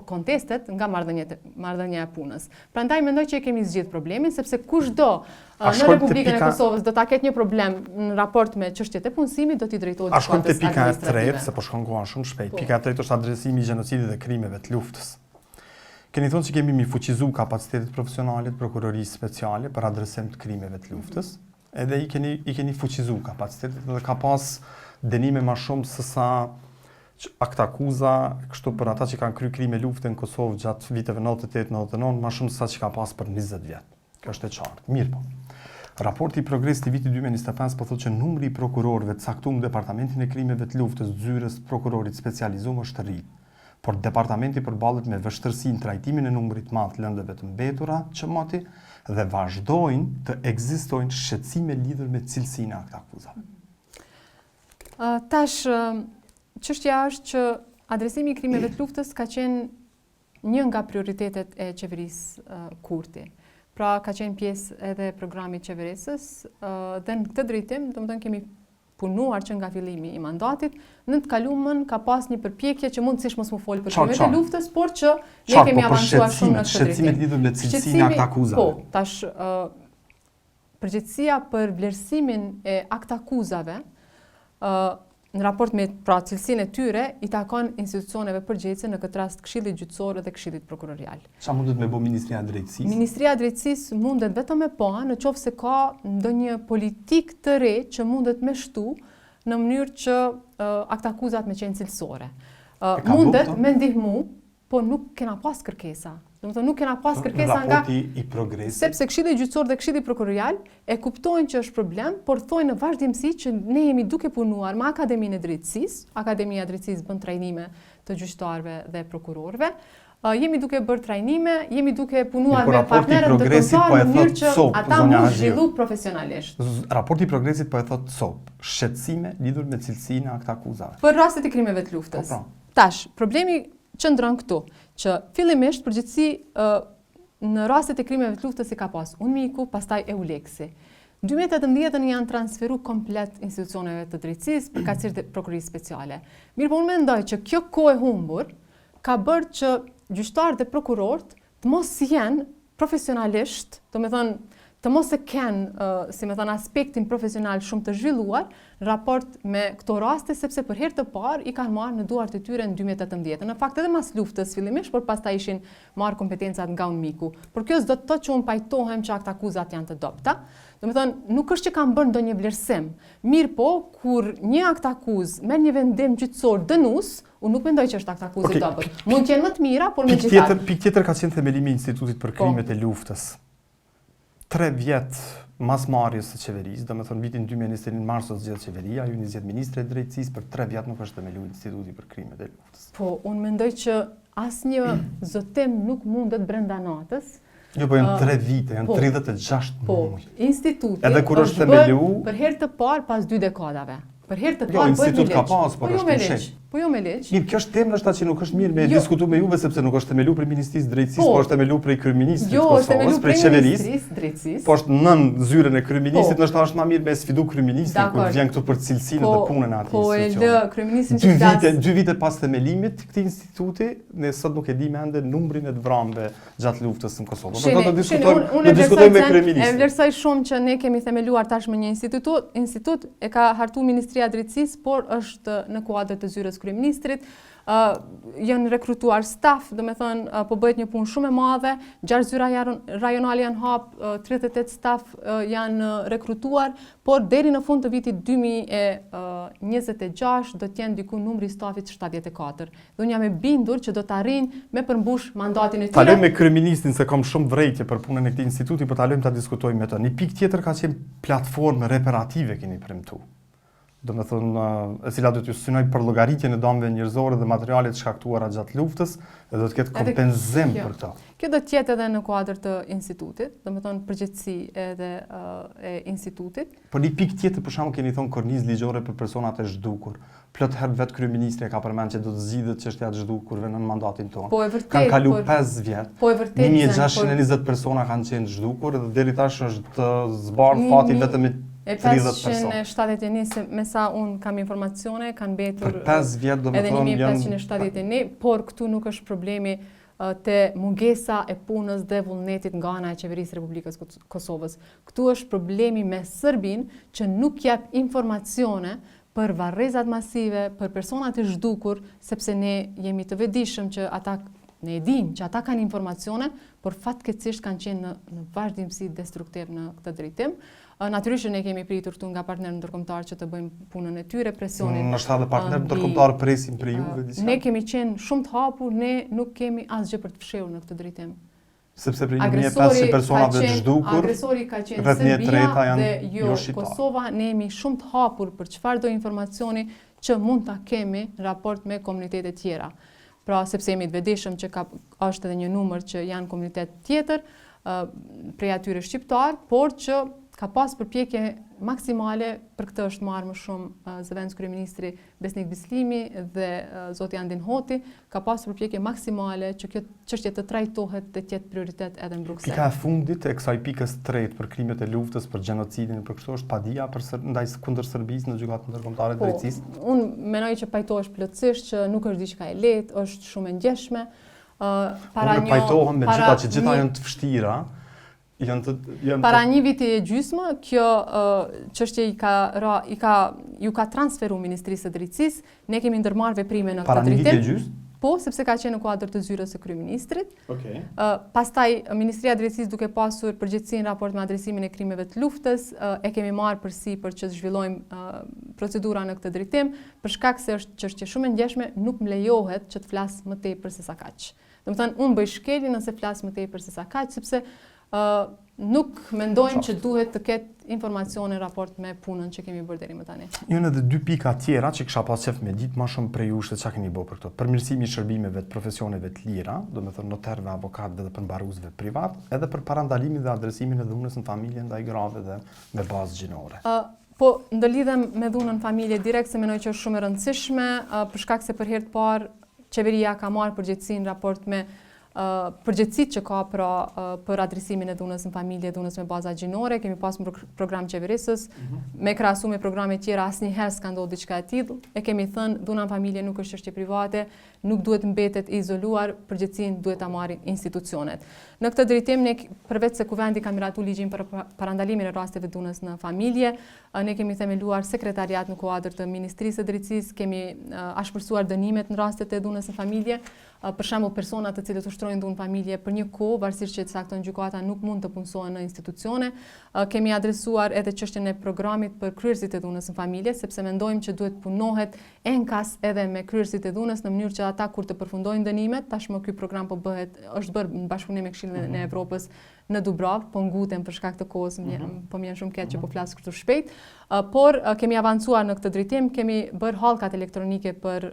kontestet nga marrëdhënia e punës. Prandaj mendoj që e kemi zgjidhur problemin, sepse kushdo në Republikën e Kosovës do ta ketë një problem në raport me çështjet e punësimit, do t'i drejtohet gjykatës administrative. A shkon te pika e tretë, se po shkon koha shumë shpejt. Pika e tretë është adresimi i gjenocidit dhe krimeve të luftës. Keni thonë që kemi fuqizuar kapacitetet profesionale të prokurorisë speciale për adresim të krimeve të luftës, edhe i keni fuqizuar kapacitetet dhe ka pas dënime më shumë se sa akt akuza kështu për ata që kanë kryer krime lufte në Kosovë gjatë viteve 98-99, më shumë se sa që ka pas për 20 vjet. Kjo është e qartë. Mirë po. Raporti i progresit i vitit 2025 po thotë që numri i prokurorëve të caktuar në departamentin e krimeve të luftës, zyrës prokurorit specializuar është i ri. Por departamenti përballet me vështirësi në trajtimin e numrit të madh të lëndëve të mbetura që moti dhe vazhdojnë të ekzistojnë shqetësime lidhur me cilësinë e akt akuzave. Tash çështja është që adresimi i krimeve të luftës ka qenë një nga prioritetet e qeverisë Kurti. Pra ka qenë pjesë edhe programit qeverisës dhe në këtë drejtim, domethënë kemi punuar që nga fillimi i mandatit, në të kaluamën ka pas një përpjekje që mundësisht mos më fol për krimet e luftës, por që ne kemi avancuar shumë në këtë drejtim. Shqetësimet lidhur me cilësinë e akt akuzave. Po, tash përgjegjësia për vlerësimin e akt akuzave në raport me cilësinë e tyre i takon institucioneve përgjegjëse, në këtë rast Këshillit Gjyqësor dhe Këshillit Prokurorial. Çfarë mundet me bëj Ministria e Drejtësisë? Ministria e Drejtësisë mundet vetëm me pa nëse ka ndonjë politikë të re që mundet me shtu në mënyrë që akt akuzat me qenë cilësore. Mundet me ndihmu, po nuk kena pas kërkesa. Domethënë nuk kena pas kërkesa nga raporti i progresit. Sepse Këshilli Gjyqësor dhe Këshilli Prokurorial e kuptojnë që është problem, por thonë në vazhdimsi që ne jemi duke punuar me Akademinë e Drejtësisë. Akademia e Drejtësisë bën trajnime të gjyqtarëve dhe prokurorëve. Jemi duke bërë trajnime, jemi duke punuar me partnerët të kontar në mënyrë që ata mund zhvillu profesionalisht. Raporti i progresit po e thot SOP, shqetësime lidhur me cilësinë e akt akuzave. Për rastet e krimeve të luftës. Tash, problemi qëndron këtu, që fillimisht përgjithësi në rastet e krimeve të luftës i ka pas UNMIK-u, pastaj EULEX-i. 2018 janë transferu komplet institucioneve të drejtësisë për kaqësitë e prokurorisë speciale. Mirë, po unë mendoj që kjo kohë e humbur ka bërë që gjyqtarët dhe prokurorët të mos jenë profesionalisht, domethënë të mos e kenë, si me thënë, aspektin profesional shumë të zhvilluar në raport me këto raste, sepse për herë të parë i kanë marrë në duart e tyre në 2018. Në fakt edhe mas luftës fillimisht, por pastaj ishin marrë kompetencat nga UNMIK-u. Por kjo s'do të thotë që unë pajtohem që akt akuzat janë të dobta. Domethënë, nuk është që kanë bërë ndonjë vlerësim. Mirë po, kur një akt akuz merr një vendim gjyqësor dënues, unë nuk mendoj që është akt akuz i dobët. Mund të jenë më të mira, por megjithatë. Pikë tjetër ka qenë themelimi i Institutit për krimet e luftës. 3 vjet mas marrjes së qeverisë, domethënë vitin 2021 mars u zgjedh qeveria, ju një zgjedh ministri i drejtësisë, për 3 vjet nuk është themeluar Instituti për krimet e luftës. Po, unë mendoj që asnjë zotim nuk mundet brenda natës. Jo, po janë 3 vite, janë 36 muaj. Po, instituti edhe kur është themelu për herë të parë pas 2 dekadave. Për herë të parë bëhet një ligj. Institut ka pas, por është një ligj. Po jo me ligj. Mirë, kjo është temë ndoshta që nuk është mirë me diskutu me juve sepse nuk është themeluar prej Ministrisë Drejtësisë, po është themeluar prej Kryeministrit të Kosovës, prej qeverisë. Po është nën zyrën e Kryeministrit, ndoshta është më mirë me sfidu Kryeministrin kur vjen këtu për cilësinë dhe punën e atij. Po e lë Kryeministrin që flas. 2 vite pas themelimit të këtij instituti, ne sot nuk e di ende numrin e të vrarëve gjatë luftës në Kosovë. Do të diskutojmë me Kryeministrin. E vlerësoj shumë që ne kemi themeluar tashmë një institut e ka hartuar Ministria e Drejtësisë, por është në kuadër të zyrës Kryeministrit. Janë rekrutuar staf, do me thënë, po bëhet një punë shumë e madhe, 6 zyra rajonale janë hapë, 38 staf janë rekrutuar, por deri në fund të vitit 2026 do t'jenë diku numri i stafit 74. Dhe unë jam e bindur që do të arrijnë me përmbush mandatin e tyre. Talojmë me Kryeministrin se kam shumë vrejtje për punën e këtij instituti, por talojmë ta diskutojmë me të. Një pikë tjetër ka qenë platformë reparative keni premtuar. Do me thënë, e cila do t'ju synoj për llogaritjen e dëmeve njerëzore dhe materialet shkaktuara gjatë luftës, dhe do të ketë kompenzim për këto. Kjo do t'jetë edhe në kuadër të institutit, do me thënë përgjithësi edhe e institutit. Por një pikë tjetër, për shembull, keni thonë kornizë ligjore për personat e zhdukur. Plot herë vetë kryeministri ka përmend që do të zgjidhet çështja e zhdukurve në mandatin tonë. Po e vërtet. Kanë kaluar 5 vjet. Po e vërtet. 1620 persona kanë qenë zhdukur dhe deri tash është zbarë fati vetëm 571, me sa unë kam informacione, kanë mbetur për 5 vjet do të thonë edhe 1571, por këtu nuk është problemi te mungesa e punës dhe vullnetit nga ana e Qeverisë Republikës Kosovës. Këtu është problemi me Serbinë që nuk jep informacione për varrezat masive, për personat e zhdukur, sepse ne jemi të vetëdijshëm që ne e dim që ata kanë informacione, por fatkeqësisht kanë qenë në vazhdimsi destruktiv në këtë drejtim. Natyrisht ne kemi pritur këtu nga partnerët ndërkombëtar që të bëjmë punën e tyre, presionin. Nështë edhe partnerët ndërkombëtar presin për juve diçka. Ne kemi qenë shumë të hapur, ne nuk kemi asgjë për të fshehur në këtë drejtim. Sepse për 1500 personave të zhdukur, agresori ka qenë Serbia dhe jo Kosova, ne jemi shumë të hapur për çfarëdo informacioni që mund ta kemi në raport me komunitetet tjera. Pra, sepse jemi të vetëdijshëm që është edhe një numër që janë komunitet tjetër, prej atyre shqiptar, por që ka pas përpjekje maksimale, për këtë është marrë më shumë zëvendës kryeministri Besnik Bislimi dhe zoti Andin Hoti, ka pas përpjekje maksimale që kjo çështje të trajtohet dhe të jetë prioritet edhe në Bruksel. Pika e fundit e kësaj pikës 3 për krimet e luftës, për gjenocidin, për kështu është padia ndaj kundër Serbisë në gjykatën ndërkombëtare të drejtësisë. Unë mendoj që pajtohesh plotësisht që nuk është diçka e lehtë, është shumë e ndjeshme. Unë pajtohem me gjitha që gjitha janë të vështira. Para një viti e gjysmë, kjo çështje ju ka transferu Ministrisë së Drejtësisë, ne kemi ndërmarrë veprime në këtë drejtim. Para një viti e gjysmë? Po, sepse ka qenë në kuadër të zyrës së kryeministrit. Okay. Pastaj Ministria e Drejtësisë duke pasur përgjegjësinë raport me adresimin e krimeve të luftës, e kemi marrë përsipër që të zhvillojmë procedura në këtë drejtim, për shkak se është çështje shumë e ndjeshme, nuk më lejohet që të flas më tepër se sa kaq. Domethënë, unë bëj shkelje nëse flas më tepër se sa kaq, sepse nuk mendojmë që duhet të ketë informacione raport me punën që kemi bërë deri më tani. Janë edhe 2 pika tjera që kisha pas qef me ditë më shumë prej jush se çka keni bërë për këto. Përmirësimi i shërbimeve të profesioneve të lira, domethënë notarëve, avokatëve dhe përmbaruesve privat, edhe për parandalimin dhe adresimin e dhunës në familje ndaj grave dhe me bazë gjinore. Po, ndëlidhem me dhunën familje direkt se mendoj që është shumë e rëndësishme, për shkak se për herë të parë qeveria ka marrë përgjegjësinë raport me përgjegjësitë që ka për adresimin e dhunës në familje, dhunës me baza gjinore, kemi pas program qeverisës, me krahasu me programe tjera asnjëherë s'ka ndodhur diçka e tillë. E kemi thënë, dhuna në familje nuk është çështje private, nuk duhet mbetet e izoluar, përgjegjësinë duhet ta marrin institucionet. Në këtë drejtim ne përveç se kuvendi ka miratuar ligjin për parandalimin e rasteve dhunës në familje, ne kemi themeluar sekretariat në kuadër të Ministrisë së Drejtësisë, kemi ashpërsuar dënimet në rastet e dhunës në familje. Për shembull, persona të cilët ushtrojnë dhunë familje për një kohë, varësisht që të cakton gjykata, nuk mund të punësohen në institucione. Kemi adresuar edhe çështjen e programit për kryerësit e dhunës në familje, sepse mendojmë që duhet punohet enkas edhe me kryerësit e dhunës në mënyrë që ata kur të përfundojnë dënimet, tashmë ky program është bërë në bashkëpunim me Këshillin e Evropës në Dubravë, po nguten për shkak të kohës, po më janë shumë keq që po flas kështu shpejt, por kemi avancuar në këtë drejtim, kemi bërë hallkat elektronike për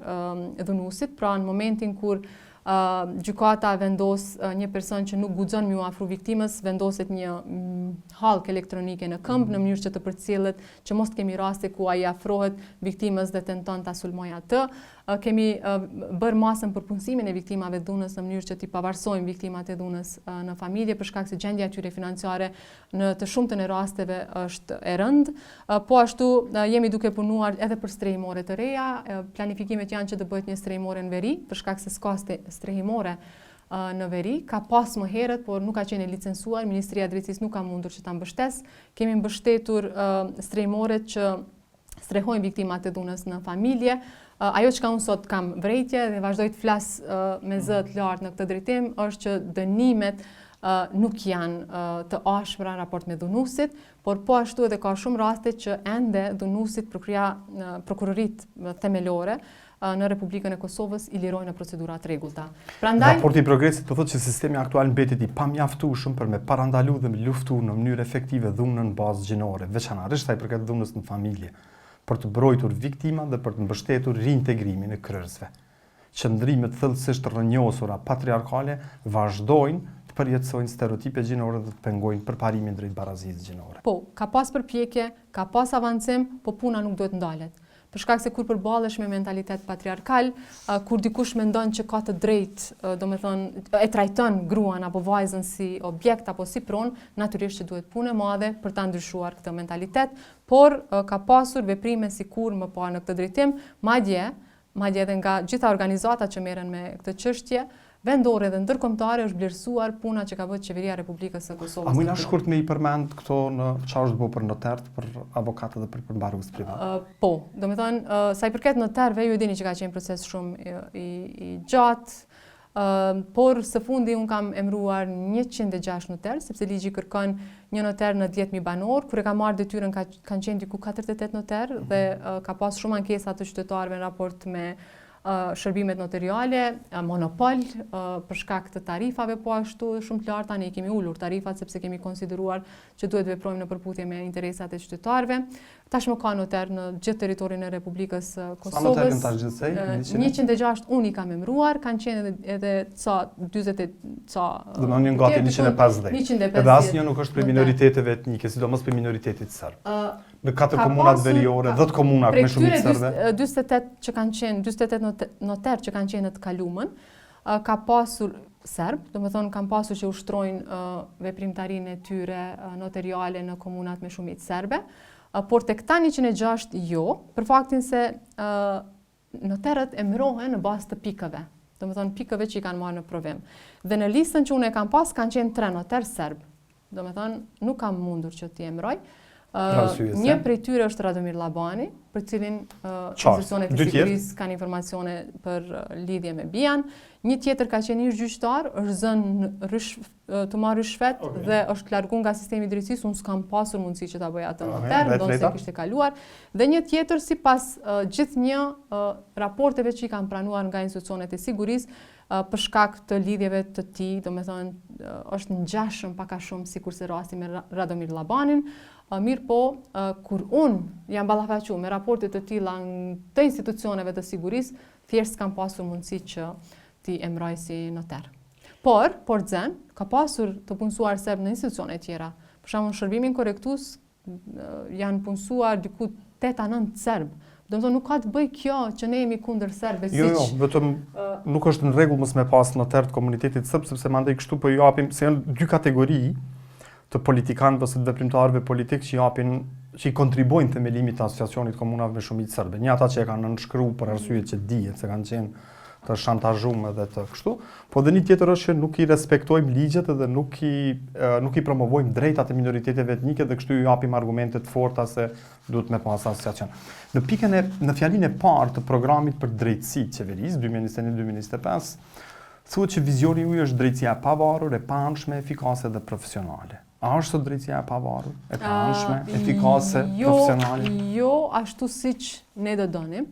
dhunuesit, pra në momentin kur gjykata vendos një person që nuk guxon më u afru viktimës, vendoset një hallk elektronike në këmbë në mënyrë që të përcjellet që mos kemi raste ku ai afrohet viktimës dhe tenton ta sulmojë atë. Kemi bërë masën për punësimin e viktimave të dhunës në mënyrë që t'i pavarësojmë viktimat e dhunës në familje për shkak se gjendja e tyre financiare në të shumtën e rasteve është e rëndë. Po ashtu jemi duke punuar edhe për strehimore të reja. Planifikimet janë që të bëhet një strehimore në veri për shkak se s'ka strehimore në veri, ka pas më herët, por nuk ka qenë licencuar, Ministria e Drejtësisë nuk ka mundur që ta mbështes. Kemi mbështetur strehimoret që strehojnë viktimat e dhunës në familje. Ajo që unë sot kam vrejtje dhe vazhdoj të flas me zë të lartë në këtë drejtim është që dënimet nuk janë të ashpra në raport me dhunusit, por po ashtu edhe ka shumë raste që ende dhunusit prokurorit themelore në Republikën e Kosovës i lirojnë në procedura të rregullta. Prandaj raporti i progresit do thotë që sistemi aktual mbetet i pamjaftueshëm për me parandalu dhe me luftu në mënyrë efektive dhunën në bazë gjinore, veçanërisht sa i përket dhunës në familje, për të mbrojtur viktimat dhe për të mbështetur reintegrimin e kryerësve. Qëndrimet thellësisht rrënjosura patriarkale vazhdojnë të përjetësojnë stereotipe gjinore dhe të pengojnë përparimin drejt barazisë gjinore. Po, ka pas përpjekje, ka pas avancim, po puna nuk duhet ndalet. Për shkak se kur përballesh me mentalitet patriarkal, kur dikush mendon që ka të drejtë, e trajton gruan apo vajzën si objekt apo si pronë, natyrisht që duhet punë e madhe për ta ndryshuar këtë mentalitet, por ka pasur veprime sikur më parë në këtë drejtim, madje edhe nga gjitha organizatat që merren me këtë çështje, vendore dhe ndërkombëtare është vlerësuar puna që ka bërë Qeveria e Republikës së Kosovës. A mund shkurt me i përmend këto në çfarë është bërë për notarët, për avokatët dhe për përmbarues privat? Po, domethënë sa i përket notarëve, ju e dini që ka qenë proces shumë i gjatë, por së fundi un kam emëruar 106 notar, sepse ligji kërkon një notar në 10.000 banor, kur e ka marrë detyrën kanë qenë diku 48 notar dhe ka pas shumë ankesa të qytetarëve në raport me shërbimet notariale, monopol për shkak të tarifave po ashtu shumë të larta. Ne i kemi ulur tarifat sepse kemi konsideruar që duhet veprojmë në përputhje me interesat e qytetarëve. Tashmë ka notar në gjithë territorin e Republikës Kosovës. Sa notar kanë tash gjithsej? 106 unë i kam emëruar, kanë qenë edhe ca 40 ca. Do të thonë gati 150. 150. Edhe asnjë nuk është për minoriteteve etnike, sidomos për minoritetit serb. Në 4 komunat veriore, 10 komuna me shumë serbë. 48 që kanë qenë, 48 notar që kanë qenë në të kalumën, ka pasur serb, domethënë kanë pasur që ushtrojnë veprimtarinë e tyre notariale në komunat me shumicë serbe, por tek këta 106 jo, për faktin se notarët emërohen në bazë të pikëve. Domethënë pikëve që i kanë marrë në provim. Dhe në listën që unë e kam pas kanë qenë 3 notar serb. Domethënë nuk kam mundur që t'i emëroj. Një prej tyre është Radomir Labani, për cilin institucionet e sigurisë kanë informacione për lidhje me Bian. Një tjetër ka qenë ish gjyqtar, është zënë të marrë rishfet dhe është larguar nga sistemi i drejtësisë. Unë s'kam pasur mundësi që ta bëj atë notar, ndonse kishte kaluar. Dhe një tjetër sipas gjithnjë raporteve që i kanë pranuar nga institucionet e sigurisë, për shkak të lidhjeve të tij, domethënë është ngjashëm pak a shumë sikurse rasti me Radomir Labanin. Mirë po, kur unë jam ballafaqur me raporte të tilla të institucioneve të sigurisë, thjesht s'kam pasur mundësi që t'i emëroj si notar. Por Xen ka pasur të punësuar serb në institucione tjera. Për shembull, shërbimin korrektues janë punësuar diku 8-9 serb. Domethënë nuk ka të bëj kjo që ne jemi kundër serbëve siç. Jo, vetëm nuk është në rregull mos me pas notar të komunitetit serb, sepse mandej kështu po ju japim se janë dy kategori të politikanëve ose të veprimtarëve politik që i kontribojnë themelimit të asociacionit komunave me shumicë serbe. Një ata që e kanë nënshkruar për arsye që dihet se kanë qenë të shantazhuar dhe të kështu, po dhe një tjetër është që nuk i respektojmë ligjet dhe nuk i promovojmë drejtat e minoriteteve etnike dhe kështu i japim argumente të forta se duhet me pas asociacion. Në fjalinë e parë të programit për drejtësi të qeverisë 2021-2025, thuhet që vizioni juaj është drejtësia e pavarur, e panshme, efikase dhe profesionale. A është sot drejtësia e pavarur, e panshme, efikase, profesionale? Jo, ashtu siç ne do donim.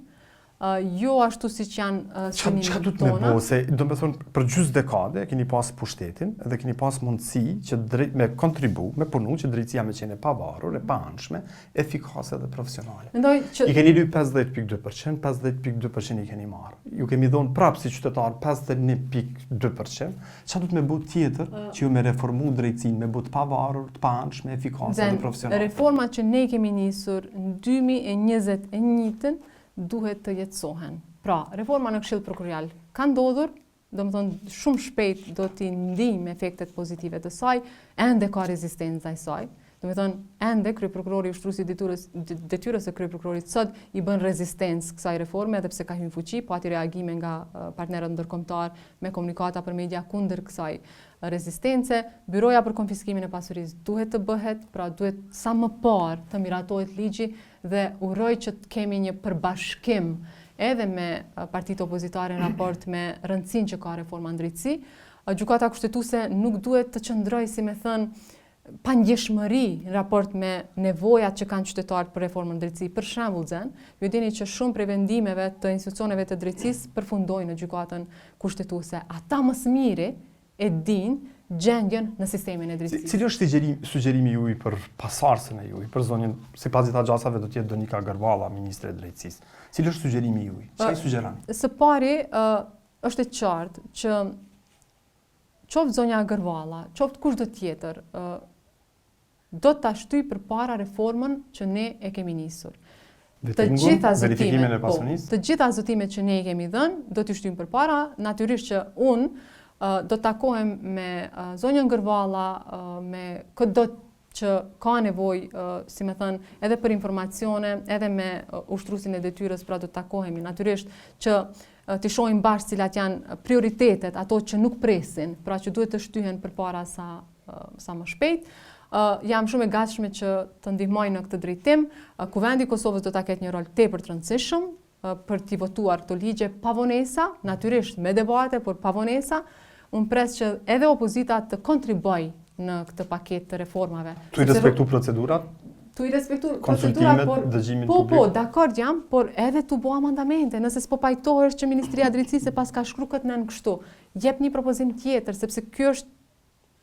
jo ashtu si që janë Çka synimet duhet me tona. bo, se do me thonë, për gjysmë dekade keni pas pushtetin edhe keni pas mundësi që me kontribu, me punu që drejtësia me qenë e pavarur, e paanshme, efikase dhe profesionale. Mendoj që I keni lyp 50.2%, 50.2% i keni marrë. Ju kemi dhonë prapë si qytetar 51.2%, çka duhet me bo tjetër që ju me reformu drejtësinë, me bo të pavarur, të paanshme, efikase dhe profesionale. reformat që ne kemi nisur në 2021 duhet të jetësohen. Pra, reforma në Këshill Prokurorial ka ndodhur, do më thonë shumë shpejt do t'i ndijmë efektet pozitive të saj, ende ka rezistenca e saj. Do më thonë, ende kryeprokurori ushtruesi detyrës së kryeprokurorit sot i bën rezistencë kësaj reforme, edhe pse ka hyrë në fuqi, pati reagime nga partnerët ndërkombëtar me komunikata për media kundër kësaj rezistence. Byroja për konfiskimin e pasurisë duhet të bëhet, pra duhet sa më parë të miratohet ligji dhe uroj që të kemi një përbashkim edhe me partitë opozitare në raport me rëndësinë që ka reforma në drejtësi. Gjykata kushtetuese nuk duhet të qëndrojë, si me thënë, pa ndjeshmëri në raport me nevojat që kanë qytetarët për reformën në drejtësi. Për shembull, ju dini që shumë prej vendimeve të institucioneve të drejtësisë përfundojnë në gjykatën kushtetuese. Ata më së miri e dinë gjendjen në sistemin e drejtësisë. Cili është sugjerimi juaj për pasardhësën e juaj, për zonjën, sipas dita gjasave do të jetë Donika Gërvalla, ministre e drejtësisë. Cili është sugjerimi juaj? Çfarë sugjeroni? Së pari është e qartë që qoftë zonja Gërvalla, qoftë kush do tjetër, do ta shtyj përpara reformën që ne e kemi nisur. Të gjitha zotimet që ne i kemi dhënë, do t'i shtyjmë përpara, natyrisht që unë do të takohem me zonjën Gërvalla, me çdo që ka nevojë, si me thënë, edhe për informacione, edhe me ushtruesin e detyrës, pra do të takohemi. Natyrisht që t'i shohim bashkë cilat janë prioritetet, ato që nuk presin, pra që duhet të shtyhen përpara sa më shpejt. Jam shumë e gatshme që të ndihmoj në këtë drejtim. Kuvendi i Kosovës do ta ketë një rol tepër të rëndësishëm për t'i votuar këto ligje pa vonesa, natyrisht me debate, por pa vonesa. Unë pres që edhe opozita të kontriboj në këtë paketë të reformave. Tu i respektu procedurat? Tu i respektu konsultimet, dëgjimin publik? Po, dakord jam, por edhe tu bo amandamente, nëse s'po pajtohesh që Ministria e Drejtësisë pas ka shkruar këtë nën kështu. Jep një propozim tjetër, sepse kjo është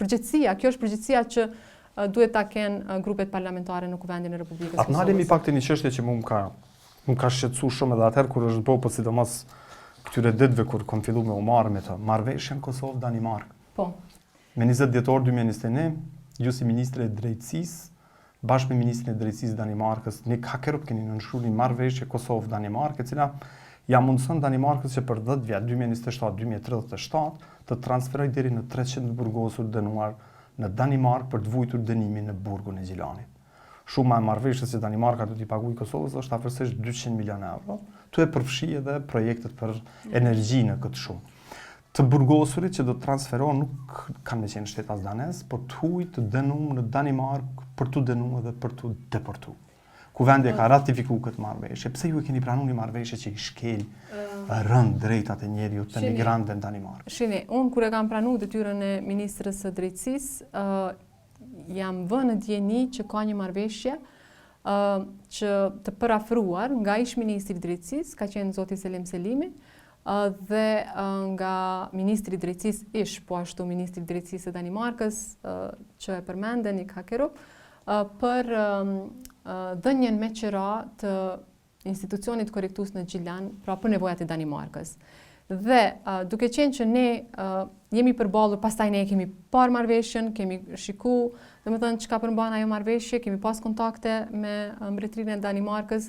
përgjegjësia që duhet ta kenë grupet parlamentare në Kuvendin e Republikës Kosovës. Atnalemi pak të një çështje që më ka shqetësuar shumë edhe atëherë kur është bëu, po sidomos këtyre ditëve kur kam filluar me u marrë me të marrëveshjen Kosovë-Danimark. Po. Me 20 dhjetor 2021, ju si ministre e drejtësisë, bashkë me ministrin e drejtësisë Danimarkës, Nick Hagerup keni nënshkruar një marrëveshje Kosovë-Danimark, e cila ja mundson Danimarkës që për 10 vjet 2027-2037 të transferojë deri në 300 burgosur dënuar në Danimark për të vujtur dënimin në burgun e Gjilanit. Shuma e marrëveshjes që Danimarka do t'i paguajë Kosovës është afërsisht 200 milionë euro. Tu e përfshi edhe projektet për energji në këtë shumë. Të burgosurit që do të transferohen nuk kanë me qenë shtetas danes, por të huj të dënuar në Danimark për të dënuar dhe për të deportuar. Kuvendi ka ratifikuar këtë marrëveshje. Pse ju e keni pranuar një marrëveshje që i shkel rënd drejtat e njerëzit të migrantëve në Danimark? Shini, unë kur e kam pranuar detyrën e ministrës së drejtësisë, jam vënë në dieni që ka një marrëveshje që të parafruar nga ish-ministri i drejtësisë, ka qenë zoti Selim Selimi, dhe nga ministri i drejtësisë ish, po ashtu ministri i drejtësisë së Danimarkës, që e përmendën Nick Hagerup, për dhënien me qira të institucionit korrektues në Gjilan, pra për nevojat e Danimarkës. Dhe duke qenë që ne jemi përballur, pastaj ne kemi parë marrëveshjen, kemi shikuar, domethënë çka përmban ajo marrëveshje, kemi pas kontakte me mbretërinë e Danimarkës,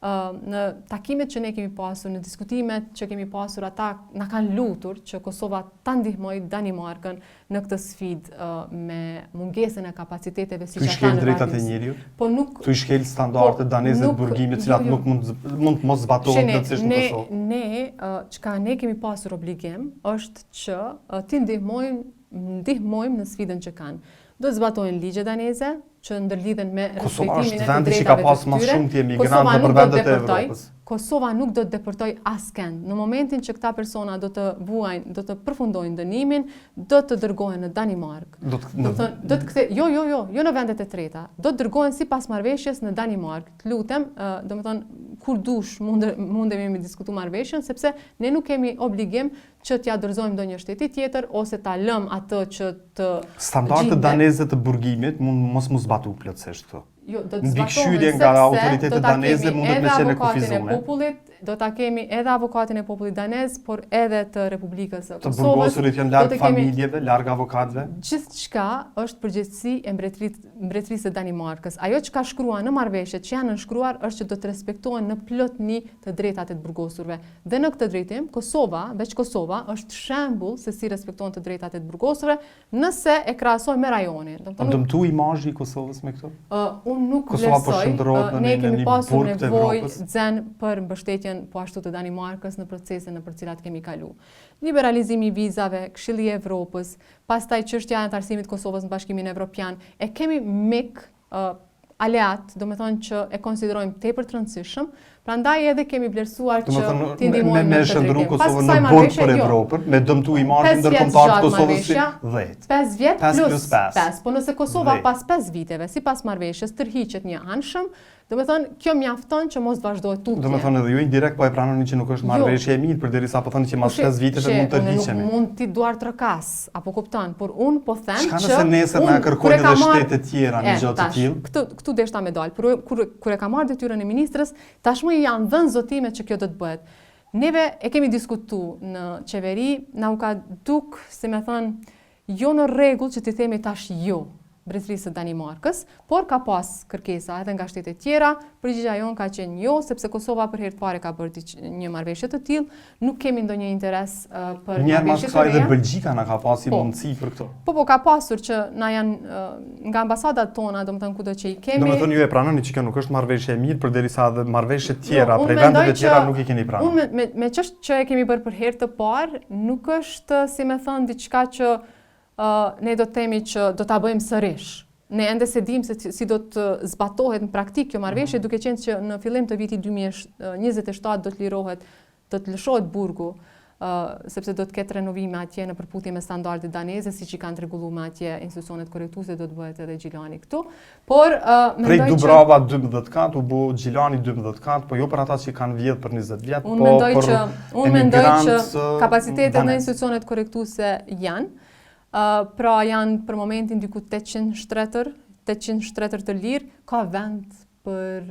në takimet që ne kemi pasur, në diskutimet që kemi pasur, ata na kanë lutur që Kosova ta ndihmojë Danimarkën në këtë sfidë me mungesën e kapaciteteve siç ata në Tu shkel drejtat e njeriut? Po nuk tu shkel standardet daneze të burgimit, të cilat nuk mund të mos zbatohen plotësisht në Kosovë. Ne çka ne kemi pasur obligim është që ti ndihmojmë në sfidën që kanë. Do të zbatojnë ligjet daneze që ndërlidhen me respektimin e drejtave të tyre. Kosova është vendi që ka pas më shumë të emigrantë për vendet e Evropës. Kosova nuk do të deportoj askënd. Në momentin që këta persona do të vuajnë, do të përfundojnë dënimin, do të dërgohen në Danimark. Do të jo në vendet e treta. Do të dërgohen sipas marrëveshjes në Danimark. Të lutem, kur dush mundemi me diskutu marrëveshjen, sepse ne nuk kemi obligim që t'ja dorëzojmë ndonjë shteti tjetër ose ta lëm atë që të standardet daneze të burgimit mos zbatu plotësisht këto. Jo, do të mbikëqyrje nga autoritetet daneze mundet me qenë kufizuar. Do ta kemi edhe avokatin e popullit danez, por edhe të Republikës së Kosovës. Të burgosurit janë larg familjeve, larg avokatëve. Gjithçka është përgjegjësi e mbretërisë së Danimarkës. Ajo që ka shkruar në marrëveshjet që janë nënshkruar është që do të respektohen në plotëni të drejtat e të burgosurve. Dhe në këtë drejtim, Kosova, veç Kosova, është shembull se si respektohen të drejtat e të burgosurve nëse e krahasoj me rajonin. Dëmtu imazhi i Kosovës me këto? Unë nuk vlerësoj, ne kemi pasur nevojë zën për mbështetjen po ashtu të Danimarkës në procesin në për cilat kemi kalu. Liberalizimi i vizave, Këshilli i Evropës, pastaj çështja e antarësimit të Kosovës në Bashkimin Evropian, e kemi mik aleat, do me thonë që e konsiderojmë tepër të rëndësishëm, prandaj edhe kemi vlerësuar që t'i ndihmojmë në këtë drejtim. Kosovën në burg për Evropën, me dëmtu imazhin ndërkombëtar të Kosovës si 10. 5 vjet plus 5. Po nëse Kosova pas 5 viteve, sipas marrëveshjes, tërhiqet një anshëm, do me thonë, kjo mjafton që mos vazhdojë tutje. Do me thonë edhe ju indirekt po e pranoni që nuk është marrëveshje e mirë, përderisa po thonë që mas 5 viteve mund të tërhiqemi. Nuk mund ti duar trokas, apo kupton, por unë po them që çka nëse nesër na kërkojnë edhe shtete tjera në gjë të tillë. Këtu deshta me dal. Kur e ka marrë detyrën e ministrës, tashmë janë dhënë zotimet që kjo do të bëhet. Neve e kemi diskutuar në qeveri, na u ka duk, si me thënë, jo në rregull që ti themi tash jo Mbretërisë së Danimarkës, por ka pas kërkesa edhe nga shtetet tjera, përgjigjja jonë ka qenë jo, sepse Kosova për herë të parë ka bërë një marrëveshje të tillë, nuk kemi ndonjë interes për marrëveshje të reja. Edhe Belgjika na ka pasi mundësi për këto. Po, ka pasur që na janë nga ambasadat tona, domethënë kudo që i kemi. Domethënë ju e pranoni që kjo nuk është marrëveshje e mirë, përderisa edhe marrëveshje të tjera prej vendeve tjera nuk i keni pranuar. Unë me çështë që e kemi bërë për herë të parë, nuk është, si më thon, diçka që ne do të themi që do ta bëjmë sërish. Ne ende se dim se si do të zbatohet në praktik kjo marrëveshje, duke qenë që në fillim të vitit 2027 do të lirohet, do të lëshohet burgu, sepse do të ketë renovime atje në përputhje me standardet daneze, siç i kanë rregulluar atje institucionet korrektuese, do të bëhet edhe Gjilani këtu. Por prej Dubrava 12 kat u bë Gjilani 12 kat, po jo për ata që kanë vjedh për 20 vjet, po për unë mendoj që kapacitetet në institucionet korrektuese janë. Pra janë për momentin diku 800 shtretër të lirë, ka vend për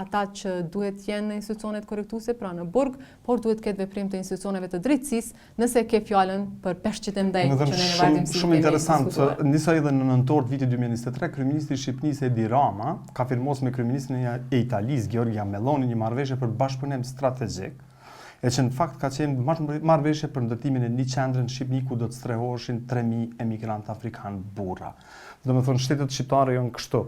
ata që duhet jenë në institucionet korrektuese, pra në burg, por duhet ketë veprim të institucioneve të drejtësisë, nëse ke fjalën për peshqit e ndaj që ne vazhdim si shumë interesant. Nisa edhe në nëntor të vitit 2023, kryeministri i Shqipërisë Edi Rama ka firmosur me kryeministrin e Italisë Giorgia Meloni një marrëveshje për bashkëpunim strategjik, e që në fakt ka qenë marrëveshje për ndërtimin e një qendre në Shqipëri ku do të strehoheshin 3000 emigrantë afrikanë burra. Do me thonë, shtetet shqiptare janë kështu.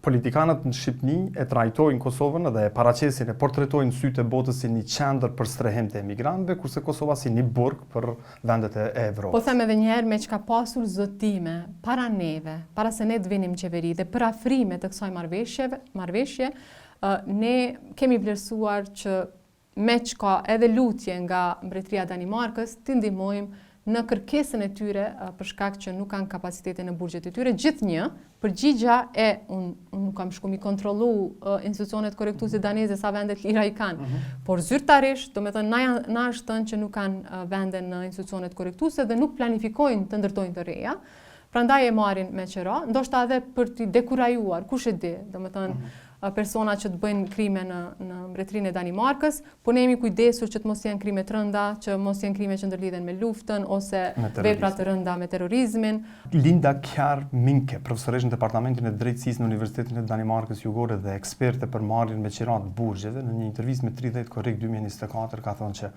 Politikanët në Shqipëri e trajtojnë Kosovën dhe e paraqesin e portretojnë sytë e botës si një qendër për strehim të emigrantëve, kurse Kosova si një burg për vendet e Evropës. Po them edhe një herë, me çka pasur zotime para neve, para se ne të vinim qeveri dhe për afrime të kësaj marrëveshje, ne kemi vlerësuar që me çka edhe lutje nga Mbretëria e Danimarkës të ndihmojmë në kërkesën e tyre për shkak që nuk kanë kapacitete në burgjet e tyre. Gjithnjë, përgjigja e unë nuk kam shku mi kontrollu institucionet korrektuese daneze sa vendet lira i kanë, por zyrtarisht, do me thënë, na është thënë që nuk kanë vende në institucionet korrektuese dhe nuk planifikojnë të ndërtojnë të reja. Prandaj e marrin me qëra, ndoshta edhe për t'i dekurajuar, kush e di, do me thënë, persona që të bëjnë krime në Mbretërinë e Danimarkës, po ne jemi kujdesur që të mos jenë krime të rënda, që mos jenë krime që ndërlidhen me luftën ose vepra të rënda me terrorizmin. Linda Kjar Minke, profesoresh në Departamentin e Drejtësisë në Universitetin e Danimarkës Jugore dhe eksperte për marrjen me qirat burgjeve, në një intervistë me 30 korrik 2024 ka thënë që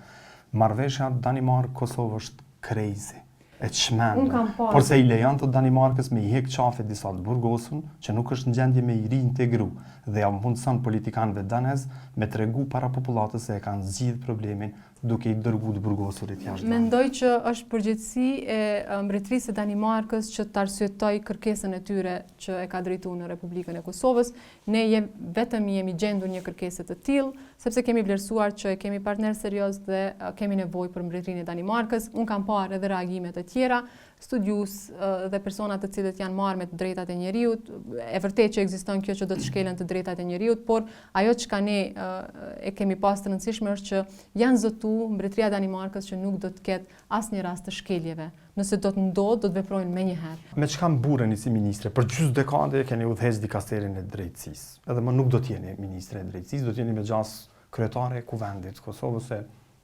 marrëveshja Danimark-Kosovë është crazy. E çmendë, por se i lejon të Danimarkës me i hek qafe disa të burgosun, që nuk është në gjendje me i reintegru dhe ja mundëson politikanëve danez me tregu para popullatës se e kanë zgjidhur problemin duke I dërguar të burgosurit jashtë. Mendoj që është përgjegjësi e mbretërisë së Danimarkës që të arsyetoj kërkesën e tyre që e ka drejtuar në Republikën e Kosovës. Ne vetëm jemi gjendur një kërkesë të tillë, sepse kemi vlerësuar që kemi partner serioz dhe kemi nevojë për mbretërinë e Danimarkës. Unë kam parë edhe reagime të tjera, studius dhe persona të cilët janë marrë me të drejtat e njerëzit. E vërtet që ekziston kjo që do të shkelen të drejtat e njerëzit, por ajo që ne e kemi pas të rëndësishme është që janë zotuar mbretëria e Danimarkës që nuk do të ketë asnjë rast të shkeljeve. Nëse do të ndodhë, do të veprojnë menjëherë. Me çka mburreni si ministre? Për gjysmë dekade keni udhëheq dikasterin e drejtësisë. Edhe më nuk do të jeni ministre e drejtësisë, do të jeni me gjas kryetare e kuvendit të Kosovës,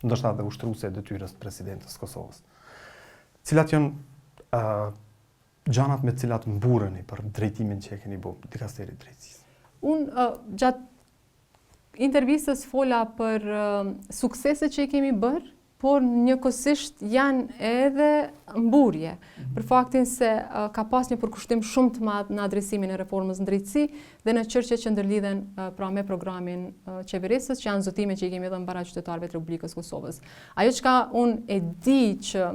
ndoshta edhe ushtruese e detyrës të presidentës Kosovës. Cilat janë gjanat me cilat mburreni për drejtimin që e keni bërë dikasterit drejtësisë? Unë gjatë intervistës fola për sukseset që i kemi bërë, por njëkohësisht janë edhe mburje. Për faktin se ka pas një përkushtim shumë të madh në adresimin e reformës në drejtësi dhe në çështjet që ndërlidhen pra me programin qeverisës, që janë zotime që i kemi dhënë para qytetarëve të Republikës Kosovës. Ajo çka unë e di që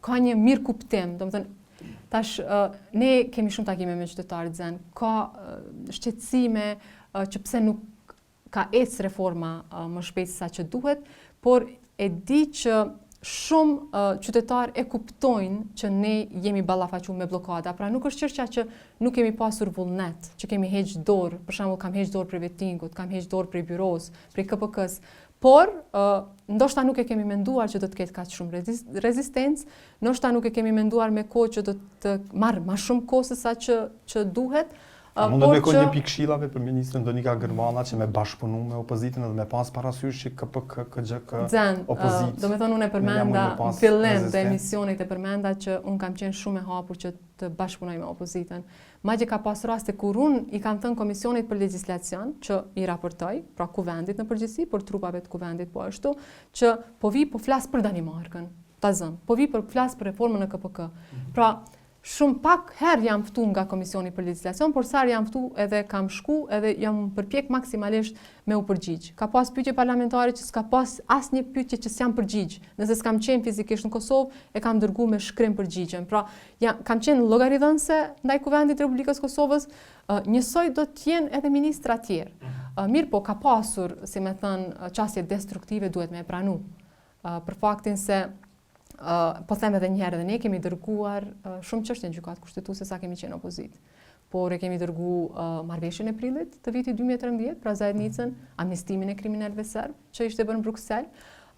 ka një mirë kuptim, tash ne kemi shumë takime me qytetarët zën, ka shqetësime që pse nuk ka ecë reforma më shpejt sa që duhet, por e di që shumë qytetarë e kuptojnë që ne jemi ballafaquar me bllokada. Pra nuk është çështja që nuk kemi pasur vullnet, që kemi heqë dorë, për shembull kam heqë dorë prej vettingut, kam heqë dorë prej byros, prej KPK-s. Por, ndoshta nuk e kemi menduar që do të ketë kaq shumë rezistencë, ndoshta nuk e kemi menduar me kohë që do të marrë më shumë kohë se sa që duhet. A mund të me një pikë këshillave për ministrën Donika Gërvalla që me bashkëpunu me opozitën edhe me pas parasysh që KPK, KXK, opozitë. Do me thonë unë e përmenda në fillim të emisionit e përmenda që unë kam qenë shumë e hapur që të bashkëpunoj me opozitën. Madje ka pas raste kur unë i kam thënë Komisionit për Legjislacion që i raportoj, pra kuvendit në përgjithësi, por trupave të kuvendit po ashtu, që po vi po flas për Danimarkën, ta zëm, po vi flas për reformën në KPK. Pra shumë pak herë jam ftu nga Komisioni për Legjislacion, por sa jam ftu edhe kam shku edhe jam përpjek maksimalisht me u përgjigj. Ka pas pyetje parlamentare që s'ka pas asnjë pyetje që s'jam përgjigj. Nëse s'kam qenë fizikisht në Kosovë, e kam dërguar me shkrim përgjigjen. Pra, kam qenë llogaridhënëse ndaj Kuvendit të Republikës Kosovës, njësoj do të jenë edhe ministra të tjerë. Mirë po, ka pasur, si me thënë, çësje destruktive duhet me e pranu. Për faktin se po them edhe një herë, dhe ne kemi dërguar shumë çështje në gjykatë kushtetuese sa kemi qenë opozitë. Por e kemi dërguar marrëveshjen e prillit të vitit 2013, pra zajednicën, amnestimin e kriminalëve serb, që ishte bërë në Bruksel,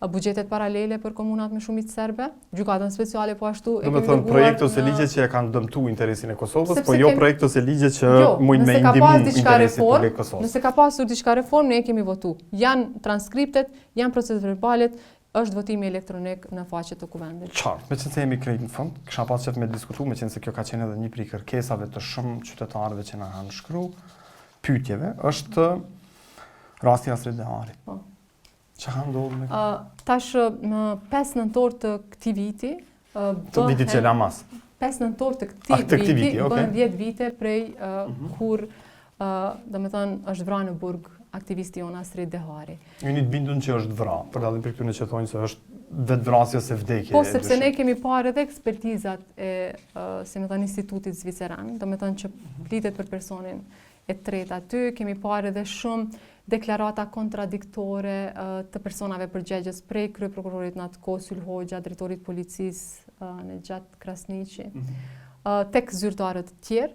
buxhetet paralele për komunat me shumicë serbe, gjykatën speciale po ashtu e kemi dërguar. Projekte ose ligje që e kanë dëmtuar interesin e Kosovës, po jo projekte ose ligje që mund me ndihmu interesin e Kosovës. Nëse ka pasur diçka reformë, ne e kemi votuar. Janë transkriptet, janë proceset verbalet, është votimi elektronik në faqet të kuvendit. Qartë, me qenë se jemi krejt në fund, kisha pas qef me diskutu, me qenë se kjo ka qenë edhe një prej kërkesave të shumë qytetarëve që na kanë shkru, pyetjeve, është rasti Astrid Deharit. Po. Që ka ndodhur me tash në 5 nëntor të këtij viti, të vitit që lamas. 5 nëntor të këtij viti, bën 10 vite prej kur domethënë është vrarë në burg aktivisti jon Astrid Dehari. Jeni të bindur që është vrarë, për dallim për këtyre që thonë se është vetvrasje ose vdekje. Po, sepse ne kemi parë edhe ekspertizat e, si më thënë, Institutit Zviceran, domethënë që flitet për personin e tretë aty, kemi parë edhe shumë deklarata kontradiktore të personave përgjegjës prej kryeprokurorit në atë kohë Syl Hoxha, drejtorit policisë Nejat Krasniqi, tek zyrtarët të tjerë.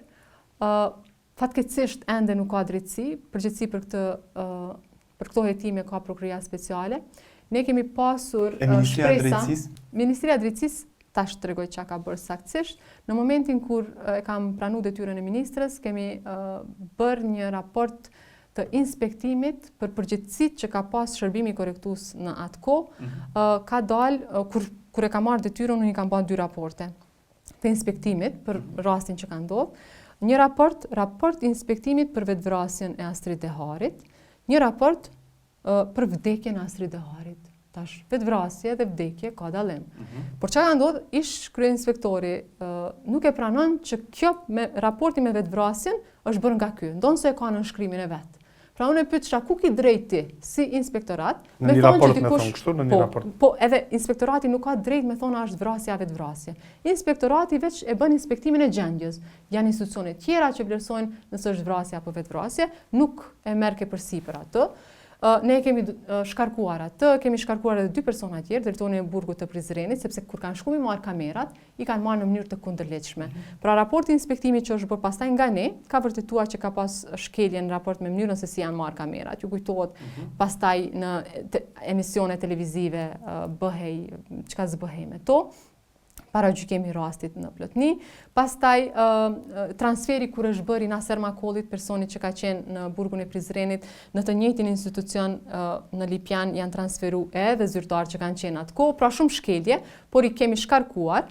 Fatkeqësisht ende nuk ka drejtësi, përgjegjësi për këto hetime ka prokuroria speciale. Ne kemi pasur shpresa. Ministria e Drejtësisë tash tregoj çka ka bërë saktësisht. Në momentin kur e kam pranuar detyrën e ministres, kemi bërë një raport të inspektimit për përgjegjësitë që ka pas shërbimi korrektues në atë kohë. Ka dalë kur e kam marrë detyrën, unë i kam bërë 2 raporte të inspektimit për rastin që ka ndodhur. Një raport inspektimit për vetvrasjen e Astrid Deharit, një raport për vdekjen e Astrid Deharit. Tash, vetvrasje dhe vdekje ka dallim. Por çka ka ndodhur, ish kryeinspektori nuk e pranon që kjo me raporti me vetvrasjen është bërë nga ky, ndonse e ka në shkrimin e vet. Pra unë e pyet ku ki drejt ti si inspektorat? Në një raport me thonë kështu, në një raport. Po, edhe inspektorati nuk ka drejt me thonë është vrasja vetë vrasje. Inspektorati veç e bën inspektimin e gjendjes. Janë institucione tjera që vlerësojnë nëse është vrasje apo vetë vrasje, nuk e merr ke përsipër atë. Ne kemi shkarkuar atë, kemi shkarkuar edhe 2 persona tjerë, drejtori i burgut të Prizrenit, sepse kur kanë shkuar mi marr kamerat, i kanë marrë në mënyrë të kundërligjshme. Pra raporti i inspektimit që është bërë pastaj nga ne, ka vërtetuar që ka pas shkelje në raport me mënyrën se si janë marrë kamerat. Ju kujtohet pastaj në emisione televizive bëhej çka zbëhej me to. Paragjykimi i rastit në Plotni, pastaj transferi kur është bërë i Naser Makollit, personit që ka qenë në burgun e Prizrenit, në të njëjtin institucion në Lipjan janë transferu edhe zyrtarë që kanë qenë atë kohë, pra shumë shkelje, por i kemi shkarkuar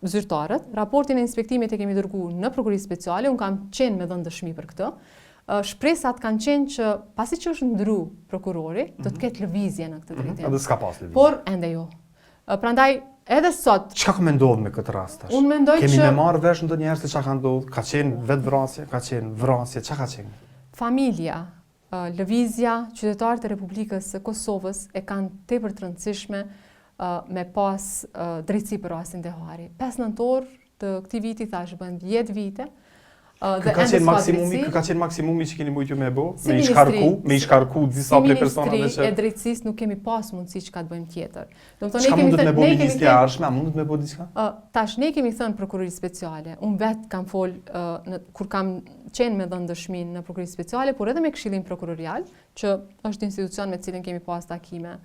zyrtarët, raportin e inspektimit e kemi dërguar në prokurori speciale, unë kam qenë me dhënë dëshmi për këtë. Shpresat kanë qenë që pasi që është ndru prokurori, do të ketë lëvizje në këtë drejtim. Edhe s'ka pas lëvizje. Por ende jo. Prandaj edhe sot. Çka ka ndodhur me këtë rast tash? Unë mendoj Kemi që me marrë vesh ndonjëherë se çka ka ndodhur, ka qenë vetë vrasje, ka qenë vrasje, çka ka qenë? Familja, lëvizja, qytetarët e Republikës së Kosovës e kanë tepër të rëndësishme me pas drejtësi për rastin Dehari. 5 nëntor të këtij viti thash bën 10 vite. Kë ka qenë maksimumi që keni mujtë me bo? Me i shkarku disa prej personave që... Si Ministri e Drejtësisë nuk kemi pas mundësi që ka të bëjmë tjetër. Çka mundet me bo ministri arshme? A mundet me bo diçka? Tash, ne kemi thënë prokurori speciale. Unë vetë kam folë kur kam qenë me dhënë dëshmin në prokurori speciale, por edhe me këshillin prokurorial, që është institucion me cilin kemi pas takime.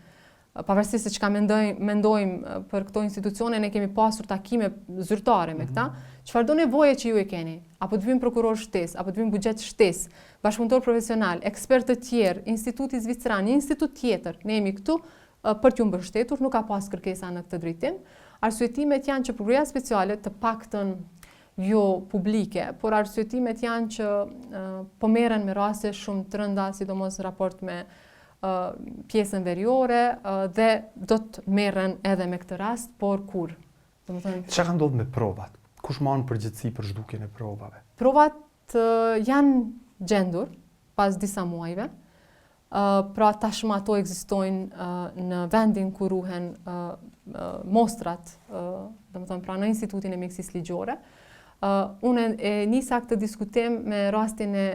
Pavarësisht se çka mendojmë për këto institucione, ne kemi pasur takime zyrtare me këta. Çfarë do nevoje që ju e keni? Apo të vim prokuror shtesë, apo të vim buxhet shtesë, bashkëpunëtor profesional, ekspertë të tjerë, instituti zvicran, një institut tjetër, ne jemi këtu për t'ju mbështetur, nuk ka pas kërkesa në këtë drejtim. Arsyetimet janë që prokuroria speciale të paktën jo publike, por arsyetimet janë që po merren me raste shumë të rënda, sidomos raport me pjesën veriore dhe do të merren edhe me këtë rast, por kur? Çka ka ndodhur me provat? Kush marrën përgjegjësi për zhdukjen e provave? Provat janë gjendur pas disa muajve. Pra tashmë ato ekzistojnë në vendin ku ruhen mostrat, domethënë pra në Institutin e Mjekësisë Ligjore. Unë e nisa këtë diskutim me rastin e,